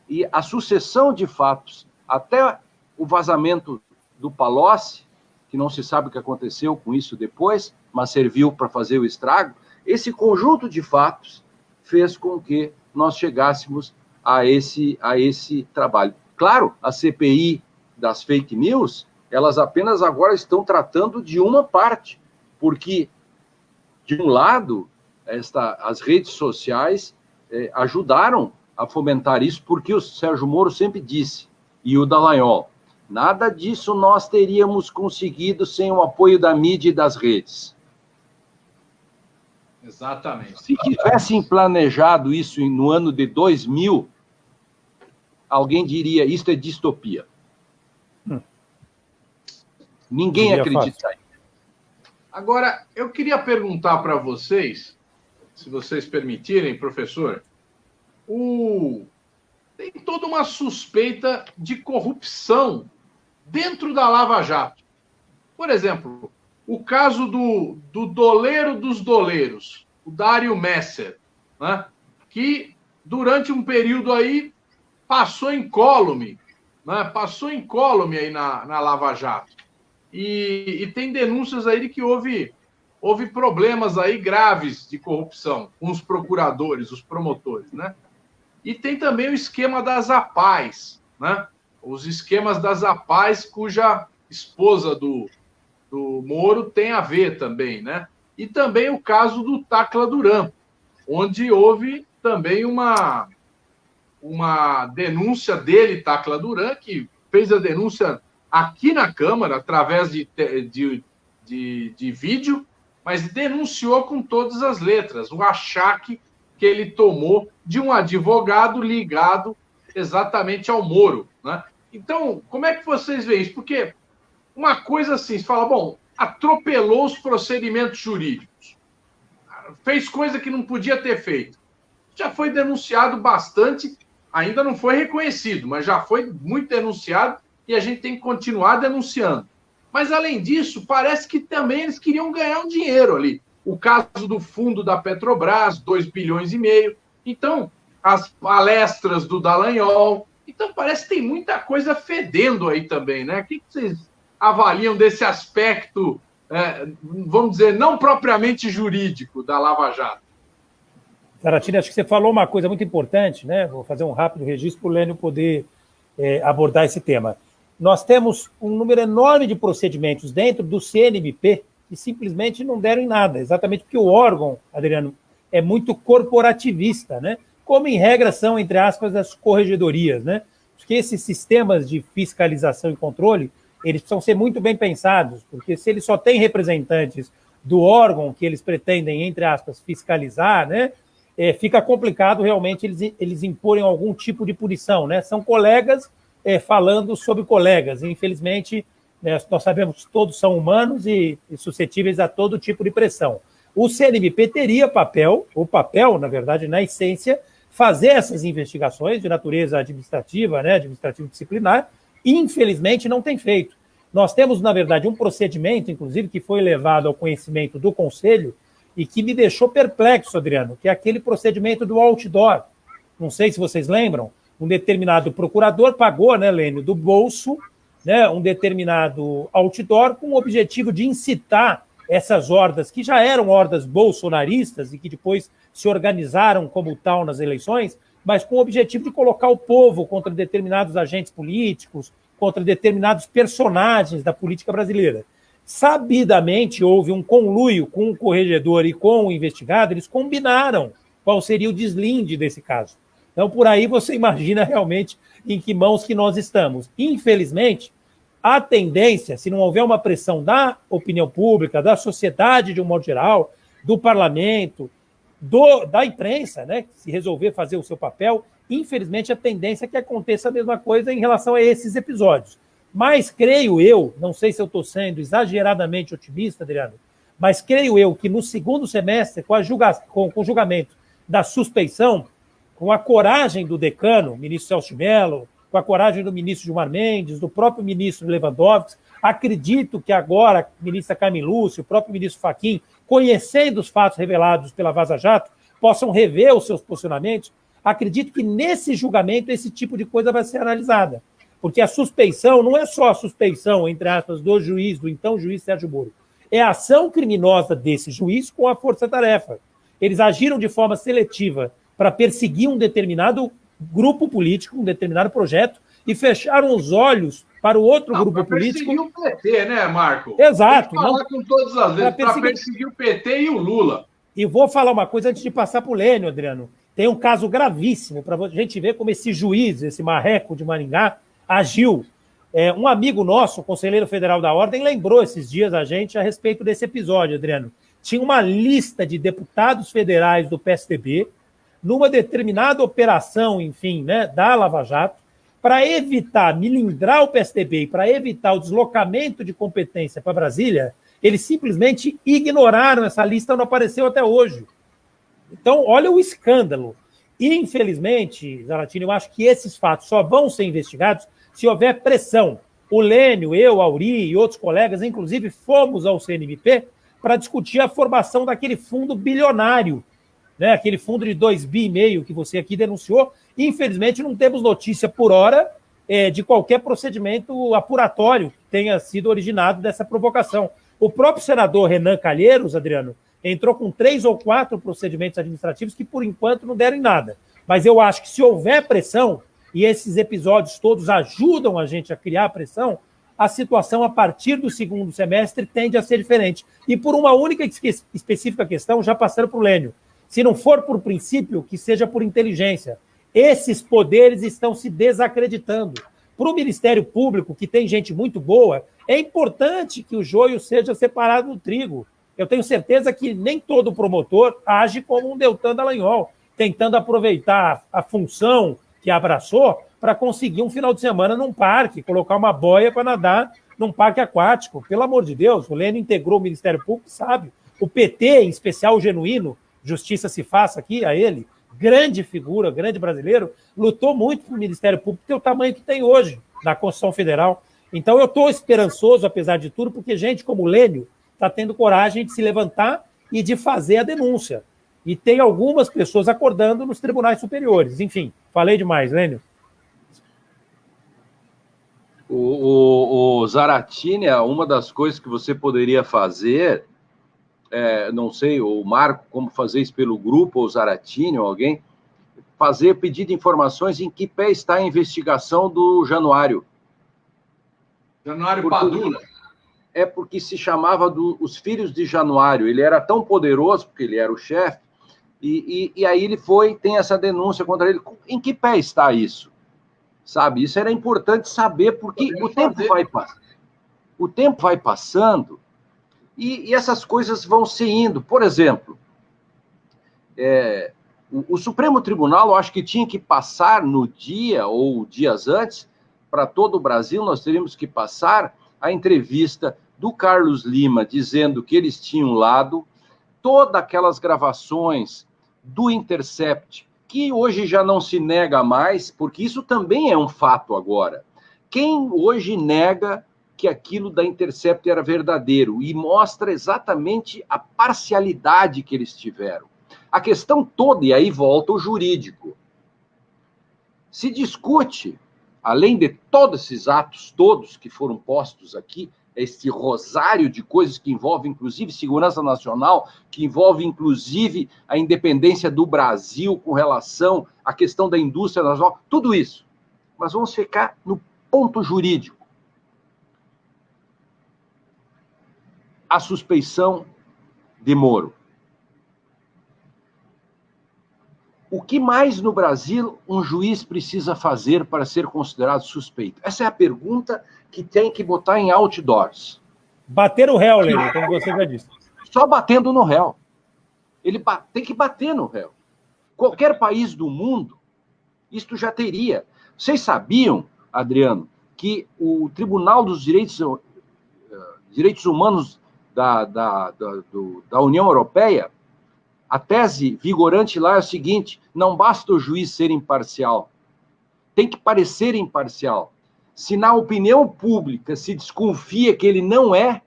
e a sucessão de fatos, até o vazamento do Palocci, que não se sabe o que aconteceu com isso depois, mas serviu para fazer o estrago, esse conjunto de fatos fez com que nós chegássemos a esse trabalho. Claro, a CPI das fake news, elas apenas agora estão tratando de uma parte, porque, de um lado, as redes sociais ajudaram a fomentar isso, porque o Sérgio Moro sempre disse, e o Dallagnol, nada disso nós teríamos conseguido sem o apoio da mídia e das redes. Exatamente. Se tivessem planejado isso no ano de 2000, alguém diria, isso é distopia. Ninguém acredita nisso. Agora, eu queria perguntar para vocês, se vocês permitirem, professor, tem toda uma suspeita de corrupção dentro da Lava Jato. Por exemplo, o caso do doleiro dos doleiros, o Dário Messer, né, que durante um período aí passou incólume, né, aí na Lava Jato. E tem denúncias aí de que houve problemas aí graves de corrupção com os procuradores, os promotores, né? E tem também o esquema das APAES, né? Os esquemas das APAES, cuja esposa do Moro tem a ver também, né? E também o caso do Tacla Duran, onde houve também uma denúncia dele, Tacla Duran, que fez a denúncia aqui na Câmara, através de vídeo, mas denunciou com todas as letras o achaque que ele tomou de um advogado ligado exatamente ao Moro, né? Então, como é que vocês veem isso? Porque uma coisa assim, você fala, bom, atropelou os procedimentos jurídicos, fez coisa que não podia ter feito. Já foi denunciado bastante, ainda não foi reconhecido, mas já foi muito denunciado e a gente tem que continuar denunciando. Mas, além disso, parece que também eles queriam ganhar um dinheiro ali. O caso do fundo da Petrobras, 2,5 bilhões. Então, as palestras do Dallagnol. Então, parece que tem muita coisa fedendo aí também, né? O que vocês avaliam desse aspecto, vamos dizer, não propriamente jurídico da Lava Jato? Zaratini, acho que você falou uma coisa muito importante, né? Vou fazer um rápido registro para o Lênio poder abordar esse tema. Nós temos um número enorme de procedimentos dentro do CNMP que simplesmente não deram em nada, exatamente porque o órgão, Adriano, é muito corporativista, né? Como, em regra, são, entre aspas, as corregedorias, né? Porque esses sistemas de fiscalização e controle, eles precisam ser muito bem pensados, porque se eles só têm representantes do órgão que eles pretendem, entre aspas, fiscalizar, né? fica complicado realmente eles imporem algum tipo de punição, né? São colegas falando sobre colegas. Infelizmente, nós sabemos que todos são humanos e suscetíveis a todo tipo de pressão. O CNMP teria na verdade, na essência, fazer essas investigações de natureza administrativa, né, administrativo-disciplinar, e, infelizmente, não tem feito. Nós temos, na verdade, um procedimento, inclusive, que foi levado ao conhecimento do Conselho e que me deixou perplexo, Adriano, que é aquele procedimento do outdoor. Não sei se vocês lembram, um determinado procurador pagou, né, Lênio, do bolso, né, um determinado outdoor com o objetivo de incitar essas hordas, que já eram hordas bolsonaristas e que depois se organizaram como tal nas eleições, mas com o objetivo de colocar o povo contra determinados agentes políticos, contra determinados personagens da política brasileira. Sabidamente houve um conluio com o corregedor e com o investigado, eles combinaram qual seria o deslinde desse caso. Então, por aí você imagina realmente em que mãos que nós estamos. Infelizmente, a tendência, se não houver uma pressão da opinião pública, da sociedade de um modo geral, do parlamento, da imprensa, né, se resolver fazer o seu papel, infelizmente a tendência é que aconteça a mesma coisa em relação a esses episódios. Mas creio eu, não sei se eu estou sendo exageradamente otimista, Adriano, mas creio eu que no segundo semestre, com o julgamento da suspeição, com a coragem do decano, ministro Celso de Mello, com a coragem do ministro Gilmar Mendes, do próprio ministro Lewandowski, acredito que agora a ministra Carmen Lúcia, o próprio ministro Fachin, conhecendo os fatos revelados pela Vaza Jato, possam rever os seus posicionamentos. Acredito que nesse julgamento esse tipo de coisa vai ser analisada. Porque a suspeição não é só a suspeição, entre aspas, do juiz, do então juiz Sérgio Moro. É a ação criminosa desse juiz com a força-tarefa. Eles agiram de forma seletiva para perseguir um determinado grupo político, um determinado projeto, e fecharam os olhos para o outro grupo político. Para perseguir o PT, né, Marco? Exato. Tem que falar com todas as vezes, para perseguir o PT e o Lula. E vou falar uma coisa antes de passar para o Lênio, Adriano. Tem um caso gravíssimo para a gente ver como esse juiz, esse marreco de Maringá, agiu. Um amigo nosso, conselheiro federal da Ordem, lembrou esses dias a gente a respeito desse episódio, Adriano. Tinha uma lista de deputados federais do PSDB, numa determinada operação, enfim, né, da Lava Jato, para evitar, milindrar o PSDB e para evitar o deslocamento de competência para Brasília, eles simplesmente ignoraram essa lista, não apareceu até hoje. Então, olha o escândalo. E, infelizmente, Zaratini, eu acho que esses fatos só vão ser investigados se houver pressão. O Lênio, eu, Auri e outros colegas, inclusive, fomos ao CNMP para discutir a formação daquele fundo bilionário, né, aquele fundo de 2,5 bi que você aqui denunciou. Infelizmente, não temos notícia por hora de qualquer procedimento apuratório que tenha sido originado dessa provocação. O próprio senador Renan Calheiros, Adriano, entrou com 3 ou 4 procedimentos administrativos que, por enquanto, não deram em nada. Mas eu acho que se houver pressão, e esses episódios todos ajudam a gente a criar pressão, a situação, a partir do segundo semestre, tende a ser diferente. E por uma única específica questão, já passando para o Lênio, se não for por princípio, que seja por inteligência. Esses poderes estão se desacreditando. Para o Ministério Público, que tem gente muito boa, é importante que o joio seja separado do trigo. Eu tenho certeza que nem todo promotor age como um Deltan Dallagnol, tentando aproveitar a função que abraçou para conseguir um final de semana num parque, colocar uma boia para nadar num parque aquático. Pelo amor de Deus, o Lênio integrou o Ministério Público, sabe? O PT, em especial o Genuíno, justiça se faça aqui a ele, grande figura, grande brasileiro, lutou muito para o Ministério Público ter o tamanho que tem hoje na Constituição Federal. Então eu estou esperançoso, apesar de tudo, porque gente como o Lênio está tendo coragem de se levantar e de fazer a denúncia. E tem algumas pessoas acordando nos tribunais superiores. Enfim, falei demais, Lênio. O Zaratini, uma das coisas que você poderia fazer, não sei, o Marco, como fazer isso pelo grupo, ou o Zaratini, ou alguém, fazer pedido de informações em que pé está a investigação do Januário. Januário Padula. Porque se chamava os filhos de Januário. Ele era tão poderoso, porque ele era o chefe, e aí ele tem essa denúncia contra ele. Em que pé está isso? Sabe? Isso era importante saber, porque o tempo vai passando e essas coisas vão se indo. Por exemplo, O Supremo Tribunal, eu acho que tinha que passar no dia ou dias antes, para todo o Brasil, nós teríamos que passar a entrevista do Carlos Lima, dizendo que eles tinham lado todas aquelas gravações do Intercept, que hoje já não se nega mais, porque isso também é um fato agora. Quem hoje nega que aquilo da Intercept era verdadeiro e mostra exatamente a parcialidade que eles tiveram. A questão toda, e aí volta o jurídico, se discute, além de todos esses atos todos que foram postos aqui, esse rosário de coisas que envolve, inclusive, segurança nacional, que envolve, inclusive, a independência do Brasil com relação à questão da indústria nacional, tudo isso. Mas vamos ficar no ponto jurídico. A suspeição de Moro. O que mais no Brasil um juiz precisa fazer para ser considerado suspeito? Essa é a pergunta que tem que botar em outdoors. Bater o réu, Lênin, como você já disse. Só batendo no réu. Ele tem que bater no réu. Qualquer país do mundo, isto já teria. Vocês sabiam, Adriano, que o Tribunal dos Direitos Humanos da União Europeia, a tese vigorante lá é o seguinte: não basta o juiz ser imparcial, tem que parecer imparcial. Se na opinião pública se desconfia que ele não é,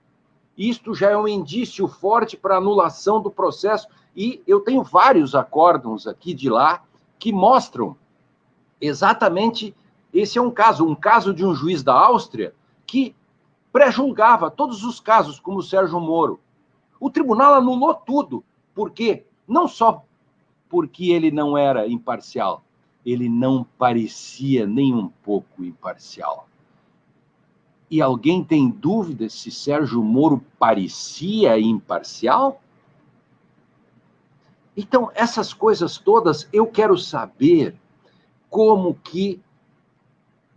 isto já é um indício forte para anulação do processo. E eu tenho vários acórdãos aqui de lá que mostram exatamente, esse é um caso de um juiz da Áustria que pré-julgava todos os casos, como o Sérgio Moro. O tribunal anulou tudo. Por quê? Não só porque ele não era imparcial, ele não parecia nem um pouco imparcial. E alguém tem dúvida se Sérgio Moro parecia imparcial? Então, essas coisas todas, eu quero saber como que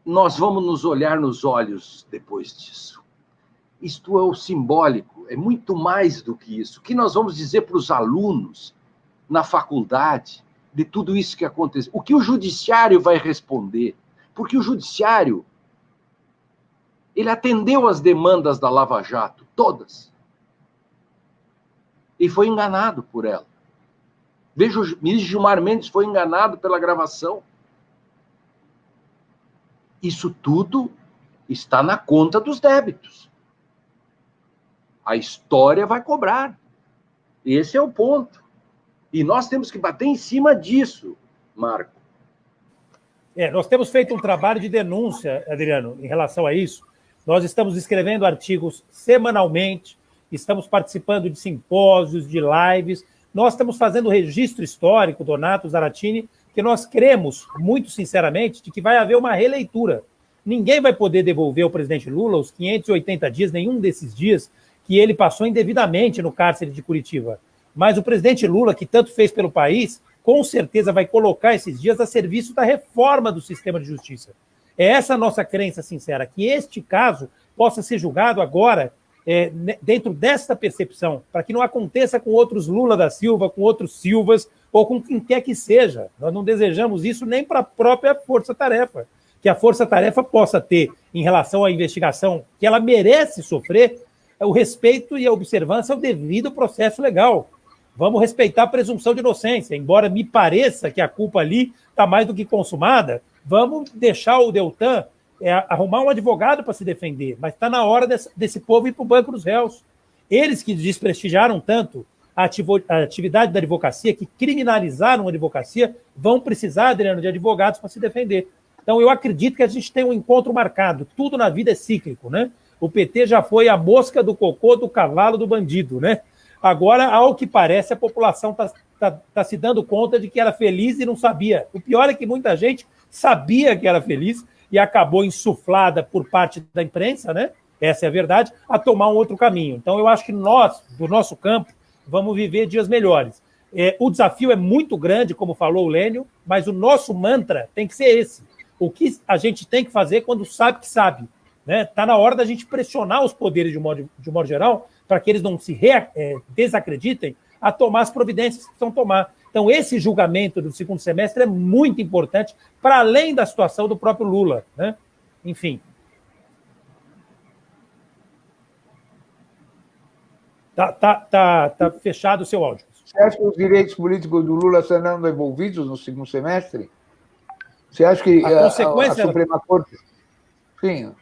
nós vamos nos olhar nos olhos depois disso. Isto é o simbólico, é muito mais do que isso. O que nós vamos dizer para os alunos na faculdade de tudo isso que aconteceu? O que o judiciário vai responder? Porque o judiciário, ele atendeu às demandas da Lava Jato, todas. E foi enganado por ela. Veja, o ministro Gilmar Mendes foi enganado pela gravação. Isso tudo está na conta dos débitos. A história vai cobrar. Esse é o ponto. E nós temos que bater em cima disso, Marco. Nós temos feito um trabalho de denúncia, Adriano, em relação a isso. Nós estamos escrevendo artigos semanalmente, estamos participando de simpósios, de lives. Nós estamos fazendo registro histórico, Donato Zaratini, que nós cremos, muito sinceramente, de que vai haver uma releitura. Ninguém vai poder devolver ao presidente Lula os 580 dias, nenhum desses dias, que ele passou indevidamente no cárcere de Curitiba. Mas o presidente Lula, que tanto fez pelo país, com certeza vai colocar esses dias a serviço da reforma do sistema de justiça. É essa a nossa crença sincera, que este caso possa ser julgado agora dentro desta percepção, para que não aconteça com outros Lula da Silva, com outros Silvas, ou com quem quer que seja. Nós não desejamos isso nem para a própria Força-Tarefa. Que a Força-Tarefa possa ter, em relação à investigação que ela merece sofrer, o respeito e a observância ao devido processo legal. Vamos respeitar a presunção de inocência, embora me pareça que a culpa ali está mais do que consumada. Vamos deixar o Deltan arrumar um advogado para se defender, mas está na hora desse povo ir para o banco dos réus. Eles que desprestigiaram tanto a atividade da advocacia, que criminalizaram a advocacia, vão precisar, Adriano, de advogados para se defender. Então, eu acredito que a gente tem um encontro marcado. Tudo na vida é cíclico, né? O PT já foi a mosca do cocô do cavalo do bandido, né? Agora, ao que parece, a população está se dando conta de que era feliz e não sabia. O pior é que muita gente sabia que era feliz e acabou insuflada por parte da imprensa, né? Essa é a verdade, a tomar um outro caminho. Então, eu acho que nós, do nosso campo, vamos viver dias melhores. O desafio é muito grande, como falou o Lênio, mas o nosso mantra tem que ser esse. O que a gente tem que fazer quando sabe que sabe. Está na hora da gente pressionar os poderes, de modo geral, para que eles não se desacreditem a tomar as providências que precisam tomar. Então, esse julgamento do segundo semestre é muito importante, para além da situação do próprio Lula, né? Enfim. Tá fechado o seu áudio. Você acha que os direitos políticos do Lula serão devolvidos no segundo semestre? Você acha que a consequência... a Suprema Corte... Sim.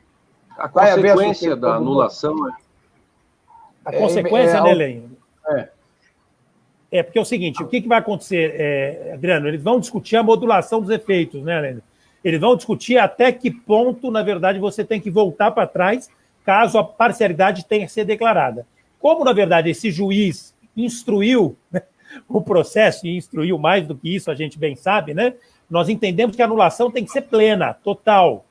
A consequência da anulação... A consequência, né, Lenho? Porque é o seguinte, o que vai acontecer, Adriano? Eles vão discutir a modulação dos efeitos, né, Lenho? Eles vão discutir até que ponto, na verdade, você tem que voltar para trás caso a parcialidade tenha que ser declarada. Como, na verdade, esse juiz instruiu, né, o processo, e instruiu mais do que isso, a gente bem sabe, né? Nós entendemos que a anulação tem que ser plena, total.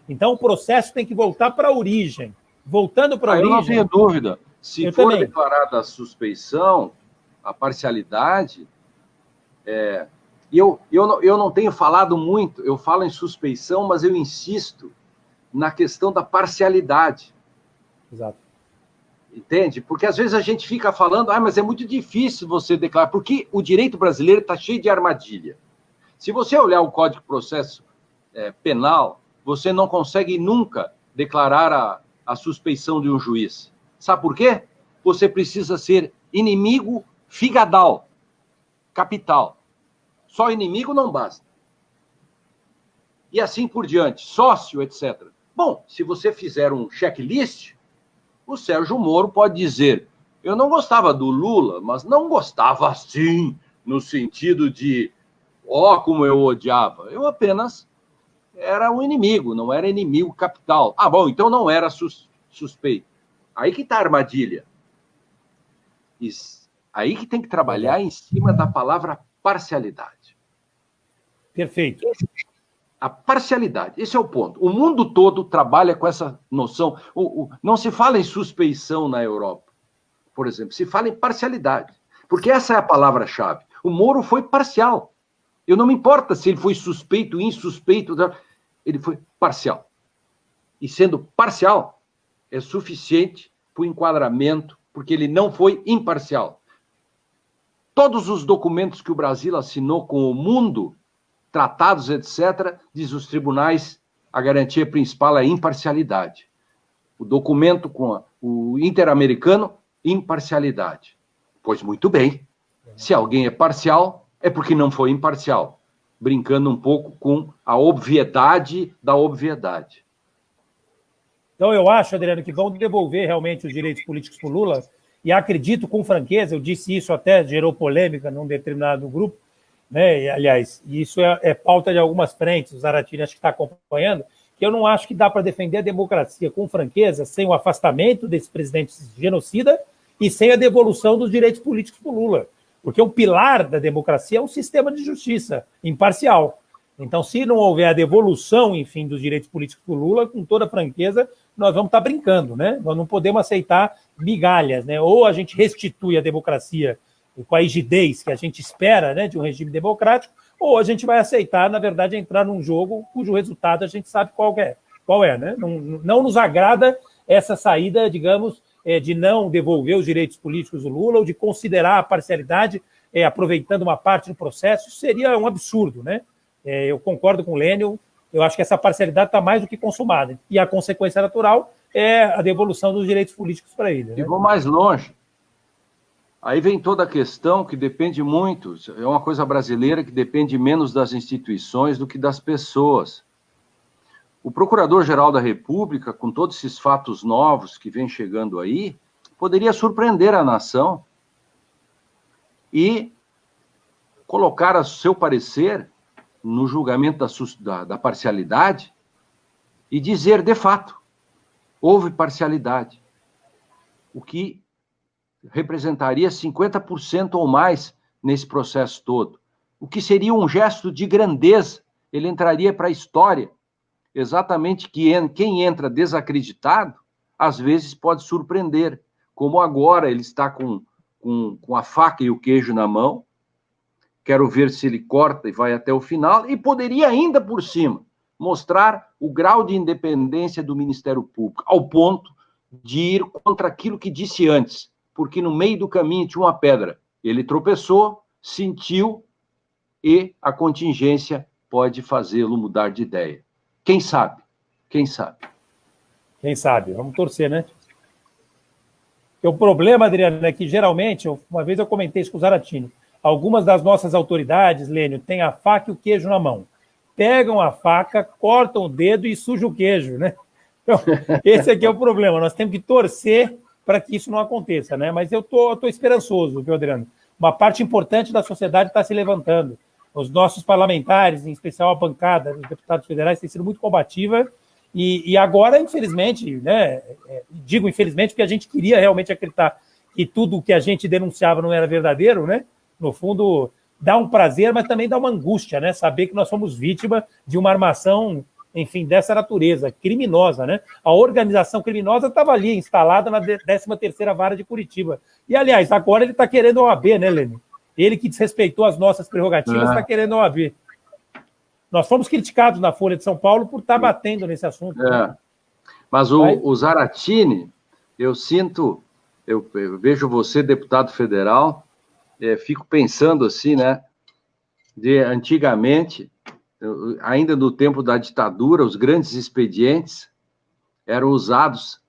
Então, o processo tem que voltar para a origem. Voltando para a origem... Eu não tenho dúvida. Se for declarada a suspeição, a parcialidade... Eu não tenho falado muito, eu falo em suspeição, mas eu insisto na questão da parcialidade. Exato. Entende? Porque às vezes a gente fica falando, mas é muito difícil você declarar, porque o direito brasileiro está cheio de armadilha. Se você olhar o Código de Processo Penal, você não consegue nunca declarar a suspeição de um juiz. Sabe por quê? Você precisa ser inimigo figadal, capital. Só inimigo não basta. E assim por diante, sócio, etc. Bom, se você fizer um checklist, o Sérgio Moro pode dizer, eu não gostava do Lula, mas não gostava assim, no sentido de, como eu odiava. Eu apenas era um inimigo, não era inimigo capital. Bom, então não era suspeito. Aí que está a armadilha. Aí que tem que trabalhar em cima da palavra parcialidade. Perfeito. A parcialidade, esse é o ponto. O mundo todo trabalha com essa noção. Não se fala em suspeição na Europa, por exemplo, se fala em parcialidade, porque essa é a palavra-chave. O Moro foi parcial. Eu não me importa se ele foi suspeito, insuspeito, ele foi parcial. E sendo parcial, é suficiente para o enquadramento, porque ele não foi imparcial. Todos os documentos que o Brasil assinou com o mundo, tratados, etc., diz os tribunais, a garantia principal é a imparcialidade. O documento com o interamericano, imparcialidade. Pois muito bem. Se alguém é parcial, é porque não foi imparcial. Brincando um pouco com a obviedade da obviedade. Então, eu acho, Adriano, que vão devolver realmente os direitos políticos para o Lula, e acredito com franqueza, eu disse isso até, gerou polêmica num determinado grupo, né? Aliás, isso é pauta de algumas frentes, o Zaratini acho que está acompanhando, que eu não acho que dá para defender a democracia com franqueza sem o afastamento desse presidente genocida e sem a devolução dos direitos políticos para o Lula. Porque o pilar da democracia é um sistema de justiça imparcial. Então, se não houver a devolução, enfim, dos direitos políticos para o Lula, com toda franqueza, nós vamos estar brincando, né? Nós não podemos aceitar migalhas, né? Ou a gente restitui a democracia com a rigidez que a gente espera, né, de um regime democrático, ou a gente vai aceitar, na verdade, entrar num jogo cujo resultado a gente sabe qual é, né? Não nos agrada essa saída, digamos, de não devolver os direitos políticos do Lula ou de considerar a parcialidade aproveitando uma parte do processo. Isso seria um absurdo, né? Eu concordo com o Lênio, eu acho que essa parcialidade está mais do que consumada. E a consequência natural é a devolução dos direitos políticos para ele. Né? E vou mais longe. Aí vem toda a questão que depende muito, é uma coisa brasileira que depende menos das instituições do que das pessoas. O Procurador-Geral da República, com todos esses fatos novos que vem chegando aí, poderia surpreender a nação e colocar o seu parecer no julgamento da parcialidade e dizer, de fato, houve parcialidade, o que representaria 50% ou mais nesse processo todo, o que seria um gesto de grandeza, ele entraria para a história, exatamente quem entra desacreditado, às vezes pode surpreender, como agora ele está com a faca e o queijo na mão, quero ver se ele corta e vai até o final, e poderia ainda por cima mostrar o grau de independência do Ministério Público, ao ponto de ir contra aquilo que disse antes, porque no meio do caminho tinha uma pedra. Ele tropeçou, sentiu e a contingência pode fazê-lo mudar de ideia. Quem sabe? Quem sabe? Quem sabe? Vamos torcer, né? O problema, Adriano, é que geralmente, uma vez eu comentei isso com o Zaratini, algumas das nossas autoridades, Lênio, têm a faca e o queijo na mão. Pegam a faca, cortam o dedo e sujam o queijo, né? Então, esse aqui é o problema. Nós temos que torcer para que isso não aconteça, né? Mas eu tô esperançoso, viu, Adriano? Uma parte importante da sociedade está se levantando. Os nossos parlamentares, em especial a bancada dos deputados federais, tem sido muito combativa. E agora, infelizmente, né? Digo infelizmente porque a gente queria realmente acreditar que tudo o que a gente denunciava não era verdadeiro, né? No fundo, dá um prazer, mas também dá uma angústia, né? Saber que nós somos vítima de uma armação, enfim, dessa natureza, criminosa, né? A organização criminosa estava ali, instalada na 13ª Vara de Curitiba. E, aliás, agora ele está querendo a OAB, né, Lênin? Ele que desrespeitou as nossas prerrogativas está querendo a OAB. Nós fomos criticados na Folha de São Paulo por estar batendo nesse assunto. Né? Mas o Zaratini, eu vejo você, deputado federal, fico pensando assim, né? Antigamente, ainda no tempo da ditadura, os grandes expedientes eram usados,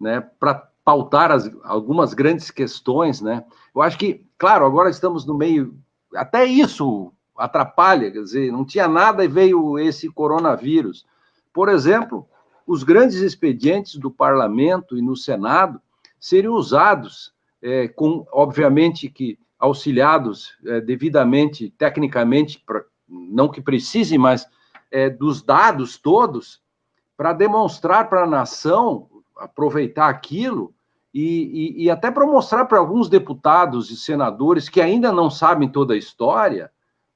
né, para pautar algumas grandes questões, né? Eu acho que, claro, agora estamos no meio, até isso atrapalha, quer dizer, não tinha nada e veio esse coronavírus. Por exemplo, os grandes expedientes do parlamento e no Senado seriam usados, obviamente que auxiliados devidamente, tecnicamente, não que precisem, mas dos dados todos, para demonstrar para a nação, aproveitar aquilo, e até para mostrar para alguns deputados e senadores que ainda não sabem toda a história,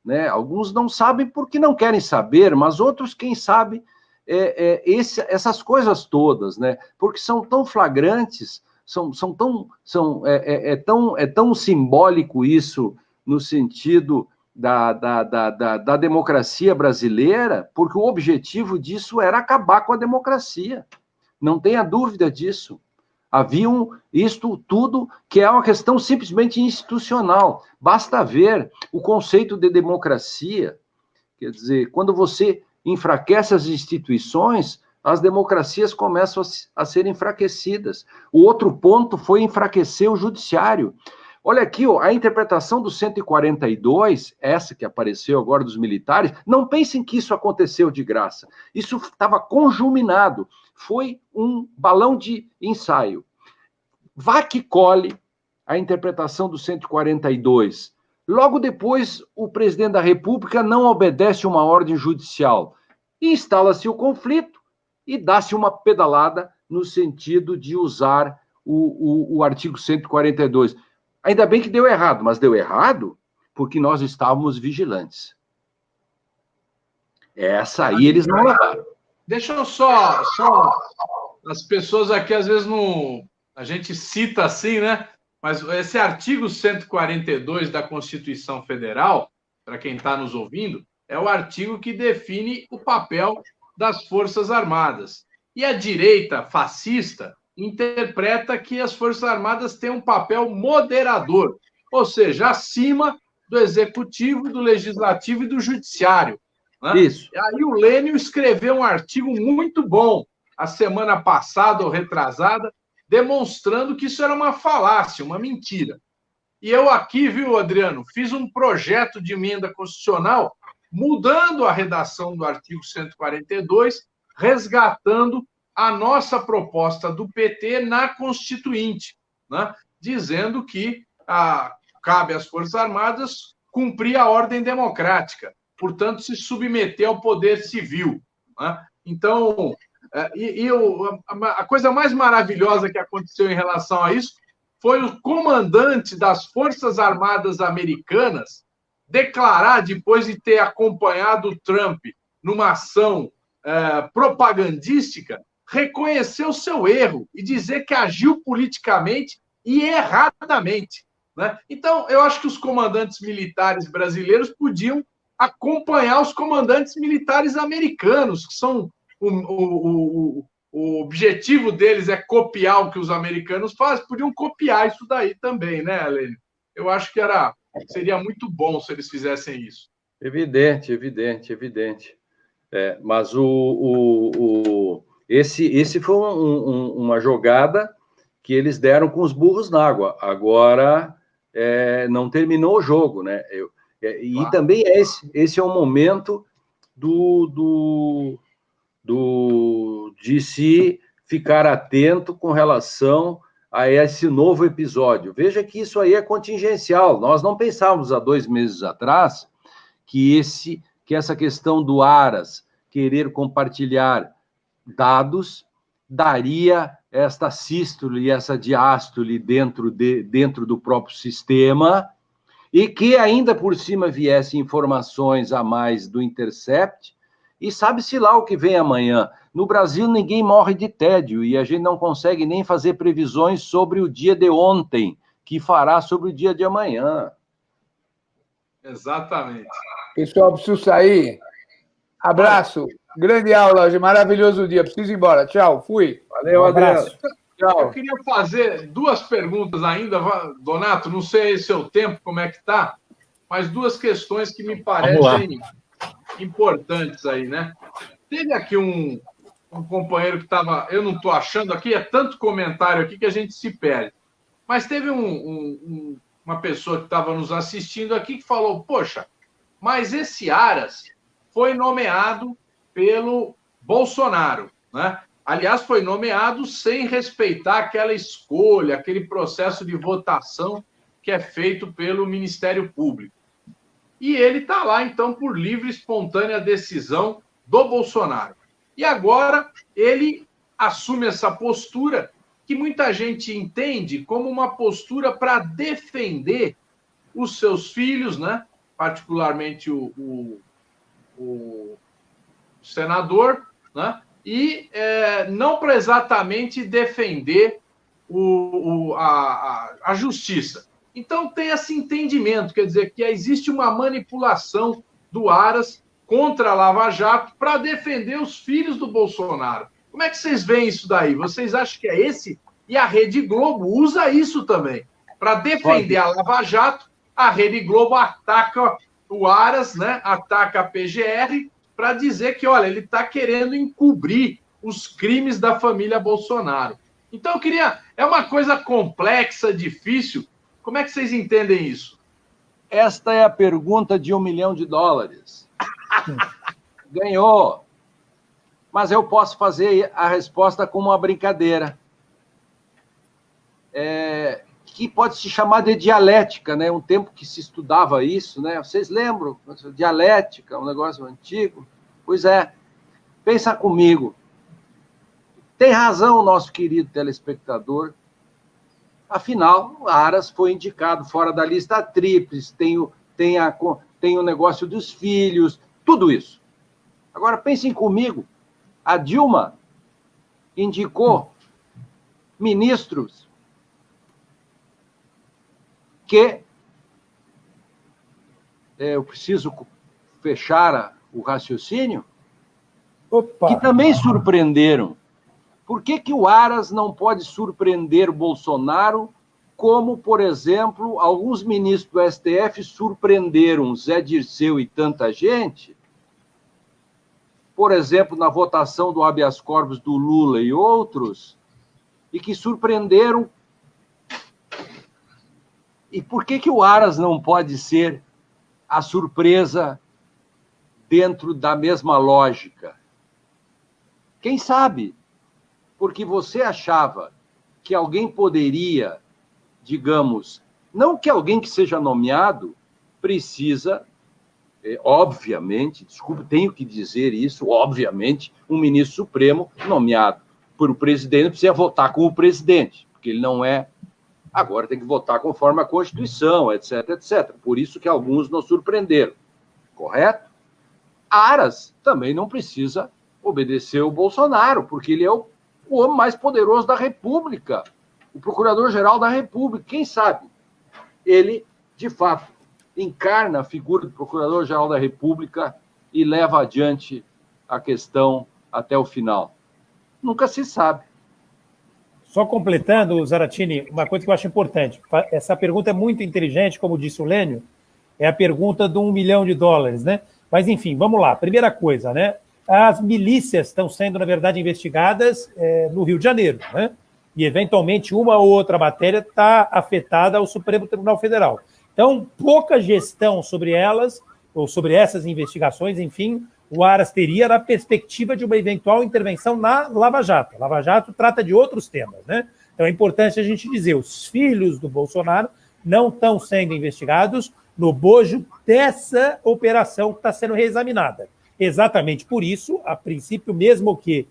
né? Alguns não sabem porque não querem saber, mas outros, quem sabe, essas coisas todas, né? Porque são tão flagrantes, é tão simbólico isso no sentido da democracia brasileira, porque o objetivo disso era acabar com a democracia. Não tenha dúvida disso. Havia isto tudo que é uma questão simplesmente institucional. Basta ver o conceito de democracia. Quer dizer, quando você enfraquece as instituições, as democracias começam a ser enfraquecidas. O outro ponto foi enfraquecer o judiciário. Olha aqui, ó, a interpretação do 142, essa que apareceu agora dos militares, não pensem que isso aconteceu de graça. Isso estava conjuminado. Foi um balão de ensaio. Vá que cole a interpretação do 142. Logo depois, o presidente da República não obedece uma ordem judicial. Instala-se o conflito e dá-se uma pedalada no sentido de usar o artigo 142. Ainda bem que deu errado, mas deu errado porque nós estávamos vigilantes. Essa aí eles não levaram. Deixa eu só... As pessoas aqui, às vezes, não... A gente cita assim, né? Mas esse artigo 142 da Constituição Federal, para quem está nos ouvindo, é o artigo que define o papel das Forças Armadas. E a direita fascista interpreta que as Forças Armadas têm um papel moderador, ou seja, acima do Executivo, do Legislativo e do Judiciário. Né? Isso. E aí o Lênio escreveu um artigo muito bom, a semana passada ou retrasada, demonstrando que isso era uma falácia, uma mentira. E eu aqui, viu, Adriano, fiz um projeto de emenda constitucional mudando a redação do artigo 142, resgatando a nossa proposta do PT na Constituinte, né? Dizendo que cabe às Forças Armadas cumprir a ordem democrática, portanto, se submeter ao poder civil. Né? Então, a coisa mais maravilhosa que aconteceu em relação a isso foi o comandante das Forças Armadas americanas declarar, depois de ter acompanhado o Trump numa ação propagandística, reconhecer o seu erro e dizer que agiu politicamente e erradamente. Né? Então, eu acho que os comandantes militares brasileiros podiam acompanhar os comandantes militares americanos, que são o objetivo deles é copiar o que os americanos fazem, podiam copiar isso daí também, né, Helene? Eu acho que seria muito bom se eles fizessem isso. Evidente, evidente, evidente. Mas esse foi uma jogada que eles deram com os burros na água. Agora não terminou o jogo, né? E também esse é o momento de se ficar atento com relação a esse novo episódio. Veja que isso aí é contingencial. Nós não pensávamos há 2 meses atrás que essa questão do Aras querer compartilhar dados daria esta sístole e essa diástole dentro do próprio sistema, e que ainda por cima viessem informações a mais do Intercept, e sabe-se lá o que vem amanhã. No Brasil, ninguém morre de tédio, e a gente não consegue nem fazer previsões sobre o dia de ontem, que fará sobre o dia de amanhã. Exatamente. Pessoal, preciso sair. Abraço. Grande aula hoje, maravilhoso dia. Preciso ir embora. Tchau, fui. Valeu, abraço. Tchau. Eu queria fazer 2 perguntas ainda, Donato, não sei seu tempo, como é que está, mas 2 questões que me parecem importantes aí, né? Teve aqui um companheiro que estava, eu não estou achando aqui, é tanto comentário aqui que a gente se perde, mas teve uma pessoa que estava nos assistindo aqui que falou, poxa, mas esse Aras foi nomeado pelo Bolsonaro, né? Aliás, foi nomeado sem respeitar aquela escolha, aquele processo de votação que é feito pelo Ministério Público. E ele está lá, então, por livre e espontânea decisão do Bolsonaro. E agora ele assume essa postura que muita gente entende como uma postura para defender os seus filhos, né? Particularmente o senador, né? E não para exatamente defender a justiça. Então, tem esse entendimento, quer dizer, que existe uma manipulação do Aras contra a Lava Jato para defender os filhos do Bolsonaro. Como é que vocês veem isso daí? Vocês acham que é esse? E a Rede Globo usa isso também. Para defender a Lava Jato, a Rede Globo ataca o Aras, né? Ataca a PGR, para dizer que, olha, ele está querendo encobrir os crimes da família Bolsonaro. Então, eu queria... É uma coisa complexa, difícil. Como é que vocês entendem isso? Esta é a pergunta de $1 milhão. Ganhou. Mas eu posso fazer a resposta como uma brincadeira. Que pode se chamar de dialética, né? Um tempo que se estudava isso, né? Vocês lembram? Dialética, um negócio antigo. Pois é. Pensa comigo. Tem razão o nosso querido telespectador. Afinal, o Aras foi indicado fora da lista tríplice, tem o negócio dos filhos, tudo isso. Agora, pensem comigo. A Dilma indicou ministros que... eu preciso fechar o raciocínio. Opa. Que também surpreenderam. Por que o Aras não pode surpreender o Bolsonaro, como, por exemplo, alguns ministros do STF surpreenderam Zé Dirceu e tanta gente? Por exemplo, na votação do habeas corpus do Lula e outros, e que surpreenderam. E por que o Aras não pode ser a surpresa dentro da mesma lógica? Quem sabe? Porque você achava que alguém poderia, digamos, não que alguém que seja nomeado precisa, obviamente, desculpe, tenho que dizer isso, obviamente, um ministro supremo nomeado por o presidente precisa votar com o presidente, porque ele não é, agora tem que votar conforme a Constituição, etc, etc. Por isso que alguns nos surpreenderam, correto? Aras também não precisa obedecer o Bolsonaro, porque ele é o homem mais poderoso da República, o Procurador-Geral da República. Quem sabe ele, de fato, encarna a figura do Procurador-Geral da República e leva adiante a questão até o final. Nunca se sabe. Só completando, Zaratini, uma coisa que eu acho importante. Essa pergunta é muito inteligente, como disse o Lênio, É a pergunta do $1 milhão, né? Mas, enfim, vamos lá. Primeira coisa, né? As milícias estão sendo, na verdade, investigadas no Rio de Janeiro, né? E, eventualmente, uma ou outra matéria está afetada ao Supremo Tribunal Federal. Então, pouca gestão sobre elas, ou sobre essas investigações, enfim, o Aras teria na perspectiva de uma eventual intervenção na Lava Jato. A Lava Jato trata de outros temas, né? Então, é importante a gente dizer, os filhos do Bolsonaro não estão sendo investigados no bojo dessa operação que está sendo reexaminada. Exatamente por isso, a princípio, mesmo que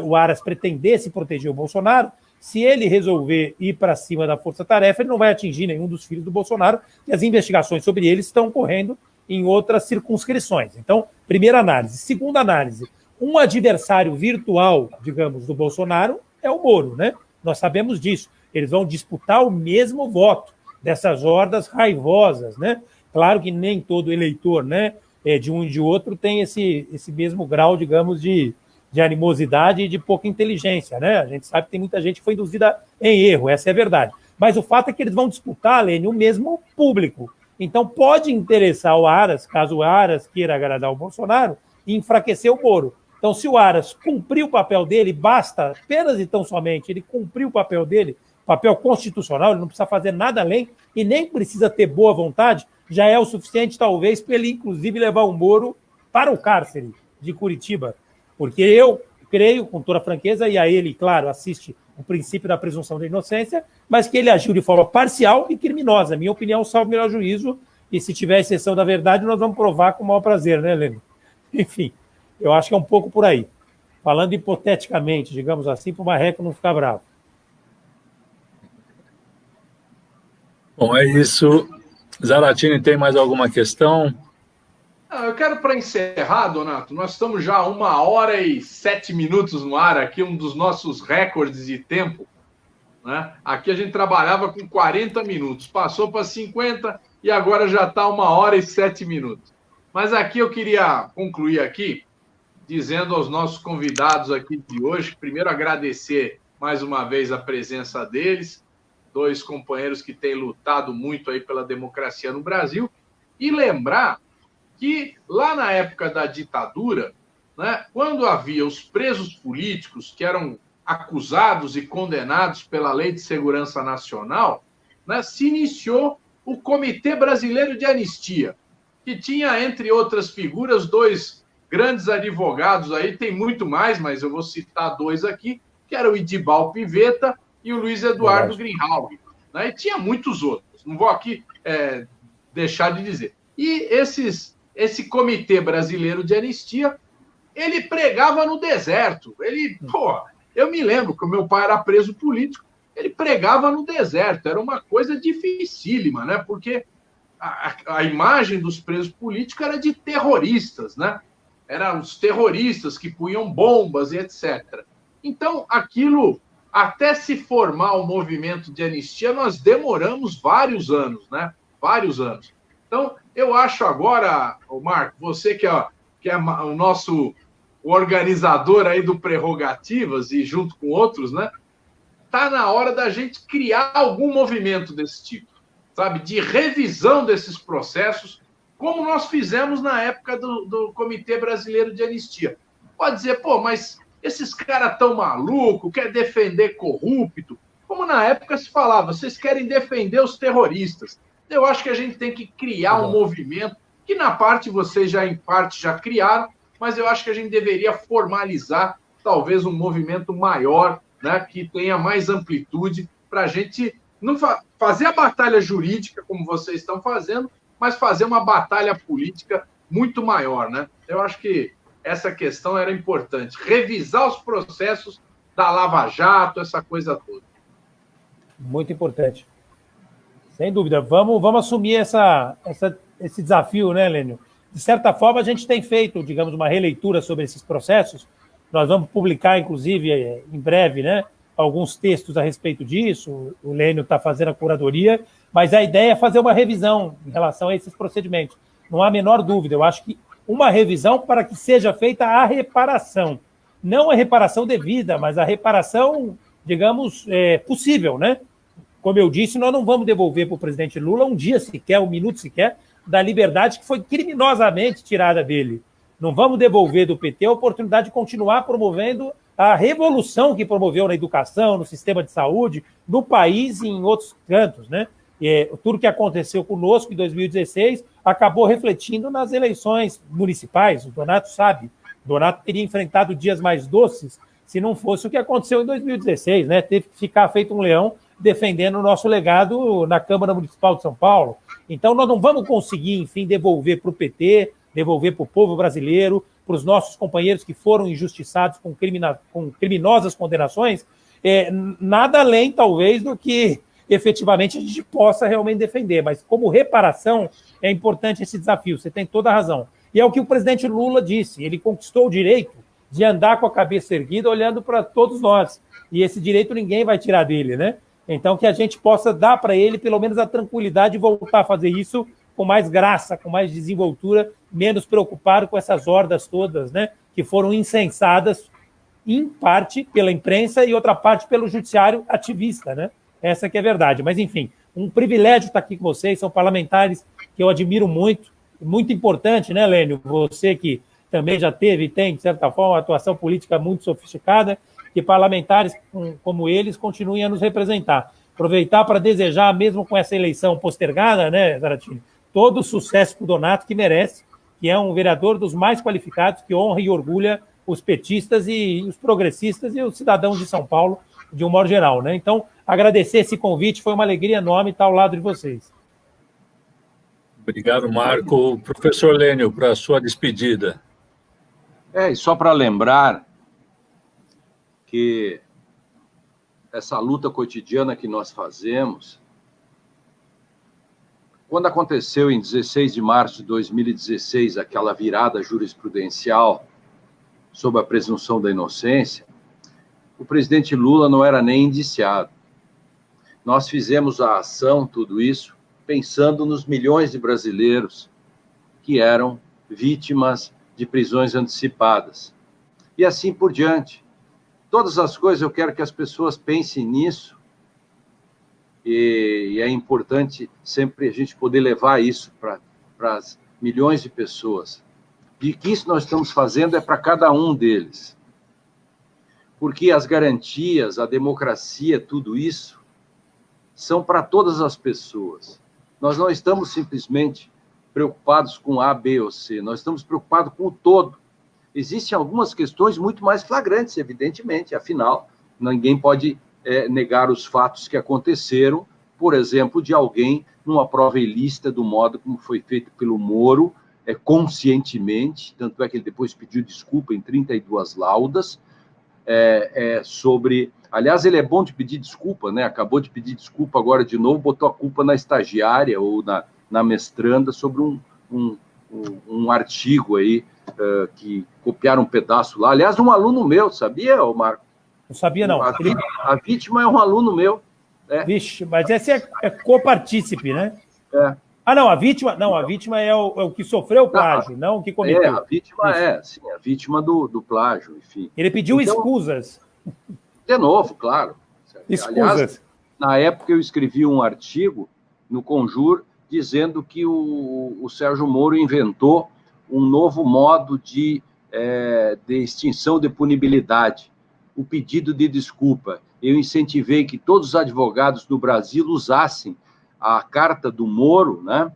o Aras pretendesse proteger o Bolsonaro, se ele resolver ir para cima da força-tarefa, ele não vai atingir nenhum dos filhos do Bolsonaro, e as investigações sobre eles estão correndo em outras circunscrições. Então, primeira análise. Segunda análise, um adversário virtual, digamos, do Bolsonaro é o Moro, né? Nós sabemos disso. Eles vão disputar o mesmo voto dessas hordas raivosas, né? Claro que nem todo eleitor, né, de um e de outro tem esse mesmo grau, digamos, de animosidade e de pouca inteligência, né? A gente sabe que tem muita gente que foi induzida em erro, essa é a verdade. Mas o fato é que eles vão disputar, Lênin, o mesmo público. Então pode interessar o Aras, caso o Aras queira agradar o Bolsonaro, e enfraquecer o Moro. Então, se o Aras cumprir o papel dele, basta apenas e tão somente ele cumprir o papel dele, papel constitucional, ele não precisa fazer nada além e nem precisa ter boa vontade, já é o suficiente, talvez, para ele, inclusive, levar o Moro para o cárcere de Curitiba. Porque eu creio, com toda a franqueza, e a ele, claro, assiste o princípio da presunção da inocência, mas que ele agiu de forma parcial e criminosa. Minha opinião, salvo o melhor juízo, e se tiver exceção da verdade, nós vamos provar com o maior prazer, né, Lênin? Enfim, eu acho que é um pouco por aí. Falando hipoteticamente, digamos assim, para o Marreco não ficar bravo. Bom, é isso. Zaratini, tem mais alguma questão? Eu quero, para encerrar, Donato, nós estamos já 1h07 no ar aqui, um dos nossos recordes de tempo, né? Aqui a gente trabalhava com 40 minutos, passou para 50 e agora já está 1h07. Mas aqui eu queria concluir aqui, dizendo aos nossos convidados aqui de hoje, primeiro agradecer mais uma vez a presença deles, dois companheiros que têm lutado muito aí pela democracia no Brasil, e lembrar que lá na época da ditadura, né, quando havia os presos políticos que eram acusados e condenados pela Lei de Segurança Nacional, né, se iniciou o Comitê Brasileiro de Anistia, que tinha, entre outras figuras, dois grandes advogados aí, tem muito mais, mas eu vou citar dois aqui, que era o Idibal Pivetta e o Luiz Eduardo Greenhalgh, né, e tinha muitos outros, não vou aqui deixar de dizer. E esse Comitê Brasileiro de Anistia, ele pregava no deserto. Eu me lembro que o meu pai era preso político, ele pregava no deserto. Era uma coisa dificílima, né? Porque a imagem dos presos políticos era de terroristas, né? Eram os terroristas que punham bombas e etc. Então, aquilo, até se formar o movimento de anistia, nós demoramos vários anos, né? Vários anos. Então, eu acho agora, Marco, você que é o nosso organizador aí do Prerrogativas e junto com outros, né? Tá na hora da gente criar algum movimento desse tipo, sabe? De revisão desses processos, como nós fizemos na época do Comitê Brasileiro de Anistia. Pode dizer, mas esses caras tão malucos, quer defender corrupto, como na época se falava, vocês querem defender os terroristas. Eu acho que a gente tem que criar um movimento, que na parte vocês já, em parte, já criaram, mas eu acho que a gente deveria formalizar talvez um movimento maior, né, que tenha mais amplitude, para a gente não fazer a batalha jurídica, como vocês estão fazendo, mas fazer uma batalha política muito maior, né? Eu acho que essa questão era importante. Revisar os processos da Lava Jato, essa coisa toda. Muito importante. Sem dúvida. Vamos assumir esse desafio, né, Lênio? De certa forma, a gente tem feito, digamos, uma releitura sobre esses processos. Nós vamos publicar, inclusive, em breve, né, alguns textos a respeito disso. O Lênio está fazendo a curadoria, mas a ideia é fazer uma revisão em relação a esses procedimentos. Não há a menor dúvida. Eu acho que uma revisão para que seja feita a reparação. Não a reparação devida, mas a reparação, digamos, possível, né? Como eu disse, nós não vamos devolver para o presidente Lula um dia sequer, um minuto sequer, da liberdade que foi criminosamente tirada dele. Não vamos devolver do PT a oportunidade de continuar promovendo a revolução que promoveu na educação, no sistema de saúde, no país e em outros cantos, né? Tudo que aconteceu conosco em 2016 acabou refletindo nas eleições municipais. O Donato sabe. O Donato teria enfrentado dias mais doces se não fosse o que aconteceu em 2016, né? Teve que ficar feito um leão defendendo o nosso legado na Câmara Municipal de São Paulo. Então, nós não vamos conseguir, enfim, devolver para o PT, devolver para o povo brasileiro, para os nossos companheiros que foram injustiçados com criminosas condenações, nada além, talvez, do que efetivamente a gente possa realmente defender. Mas, como reparação, é importante esse desafio. Você tem toda a razão. E é o que o presidente Lula disse. Ele conquistou o direito de andar com a cabeça erguida, olhando para todos nós. E esse direito ninguém vai tirar dele, né? Então, que a gente possa dar para ele, pelo menos, a tranquilidade de voltar a fazer isso com mais graça, com mais desenvoltura, menos preocupado com essas hordas todas, né? Que foram incensadas, em parte, pela imprensa e outra parte pelo judiciário ativista, né? Essa que é a verdade. Mas, enfim, um privilégio estar aqui com vocês. São parlamentares que eu admiro muito. Muito importante, né, Lênio? Você que também já teve e tem, de certa forma, uma atuação política muito sofisticada, que parlamentares como eles continuem a nos representar. Aproveitar para desejar, mesmo com essa eleição postergada, né, Zaratini, todo o sucesso para o Donato que merece, que é um vereador dos mais qualificados, que honra e orgulha os petistas e os progressistas e os cidadãos de São Paulo, de um modo geral, né? Então, agradecer esse convite, foi uma alegria enorme estar ao lado de vocês. Obrigado, Marco. Professor Lênio, para a sua despedida. E só para lembrar que essa luta cotidiana que nós fazemos, quando aconteceu em 16 de março de 2016 aquela virada jurisprudencial sobre a presunção da inocência, o presidente Lula não era nem indiciado. Nós fizemos a ação, tudo isso, pensando nos milhões de brasileiros que eram vítimas de prisões antecipadas. E assim por diante. Todas as coisas eu quero que as pessoas pensem nisso, e é importante sempre a gente poder levar isso para as milhões de pessoas. E que isso nós estamos fazendo é para cada um deles. Porque as garantias, a democracia, tudo isso, são para todas as pessoas. Nós não estamos simplesmente preocupados com A, B ou C, nós estamos preocupados com o todo. Existem algumas questões muito mais flagrantes, evidentemente, afinal, ninguém pode negar os fatos que aconteceram, por exemplo, de alguém numa prova ilícita do modo como foi feito pelo Moro, conscientemente, tanto é que ele depois pediu desculpa em 32 laudas, sobre... Aliás, ele é bom de pedir desculpa, né? Acabou de pedir desculpa agora de novo, botou a culpa na estagiária ou na mestranda sobre um artigo aí, que copiaram um pedaço lá. Aliás, um aluno meu, sabia, Marco? Não sabia, não. A vítima é um aluno meu. Vixe, mas esse é copartícipe, né? Ah, não, a vítima é o que sofreu o plágio, não o que cometeu. A vítima sim, a vítima do plágio, enfim. Ele pediu escusas. De novo, claro. Escusas. Aliás, na época eu escrevi um artigo no Conjur dizendo que o Sérgio Moro inventou um novo modo de extinção de punibilidade, o pedido de desculpa. Eu incentivei que todos os advogados do Brasil usassem a carta do Moro, né,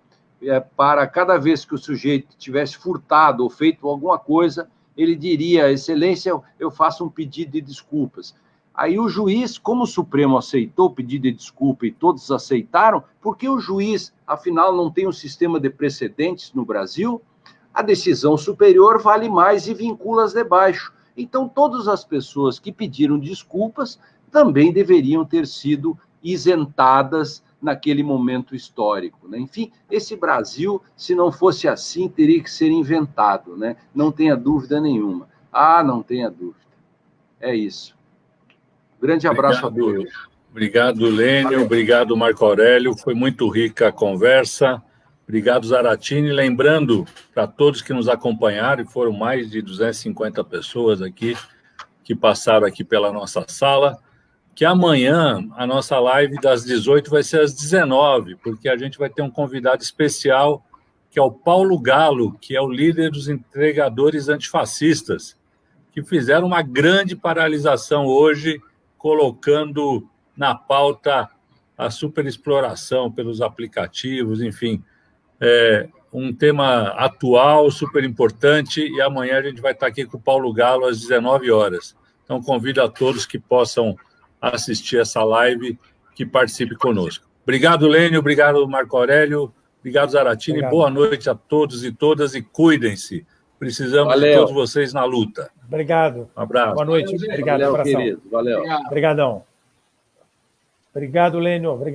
para cada vez que o sujeito tivesse furtado ou feito alguma coisa, ele diria: Excelência, eu faço um pedido de desculpas. Aí o juiz, como o Supremo aceitou o pedido de desculpa e todos aceitaram, porque o juiz, afinal, não tem um sistema de precedentes no Brasil, a decisão superior vale mais e vincula as de baixo. Então, todas as pessoas que pediram desculpas também deveriam ter sido isentadas naquele momento histórico, né? Enfim, esse Brasil, se não fosse assim, teria que ser inventado, né? Não tenha dúvida nenhuma. Não tenha dúvida. É isso. Grande abraço a todos. Obrigado, Lênio. Obrigado, Marco Aurélio. Foi muito rica a conversa. Obrigado, Zaratini. Lembrando para todos que nos acompanharam, e foram mais de 250 pessoas aqui que passaram aqui pela nossa sala, que amanhã a nossa live das 18 vai ser às 19, porque a gente vai ter um convidado especial que é o Paulo Galo, que é o líder dos entregadores antifascistas, que fizeram uma grande paralisação hoje, colocando na pauta a superexploração pelos aplicativos, enfim, um tema atual, super importante, e amanhã a gente vai estar aqui com o Paulo Galo às 19 horas. Então, convido a todos que possam assistir essa live, que participe conosco. Obrigado, Lênio, obrigado, Marco Aurélio, obrigado, Zaratini, obrigado. Boa noite a todos e todas e cuidem-se. Precisamos de todos vocês na luta. Obrigado. Um abraço. Boa noite. Obrigado, valeu, querido. Valeu. Obrigadão. Obrigado, Lênio. Obrigado.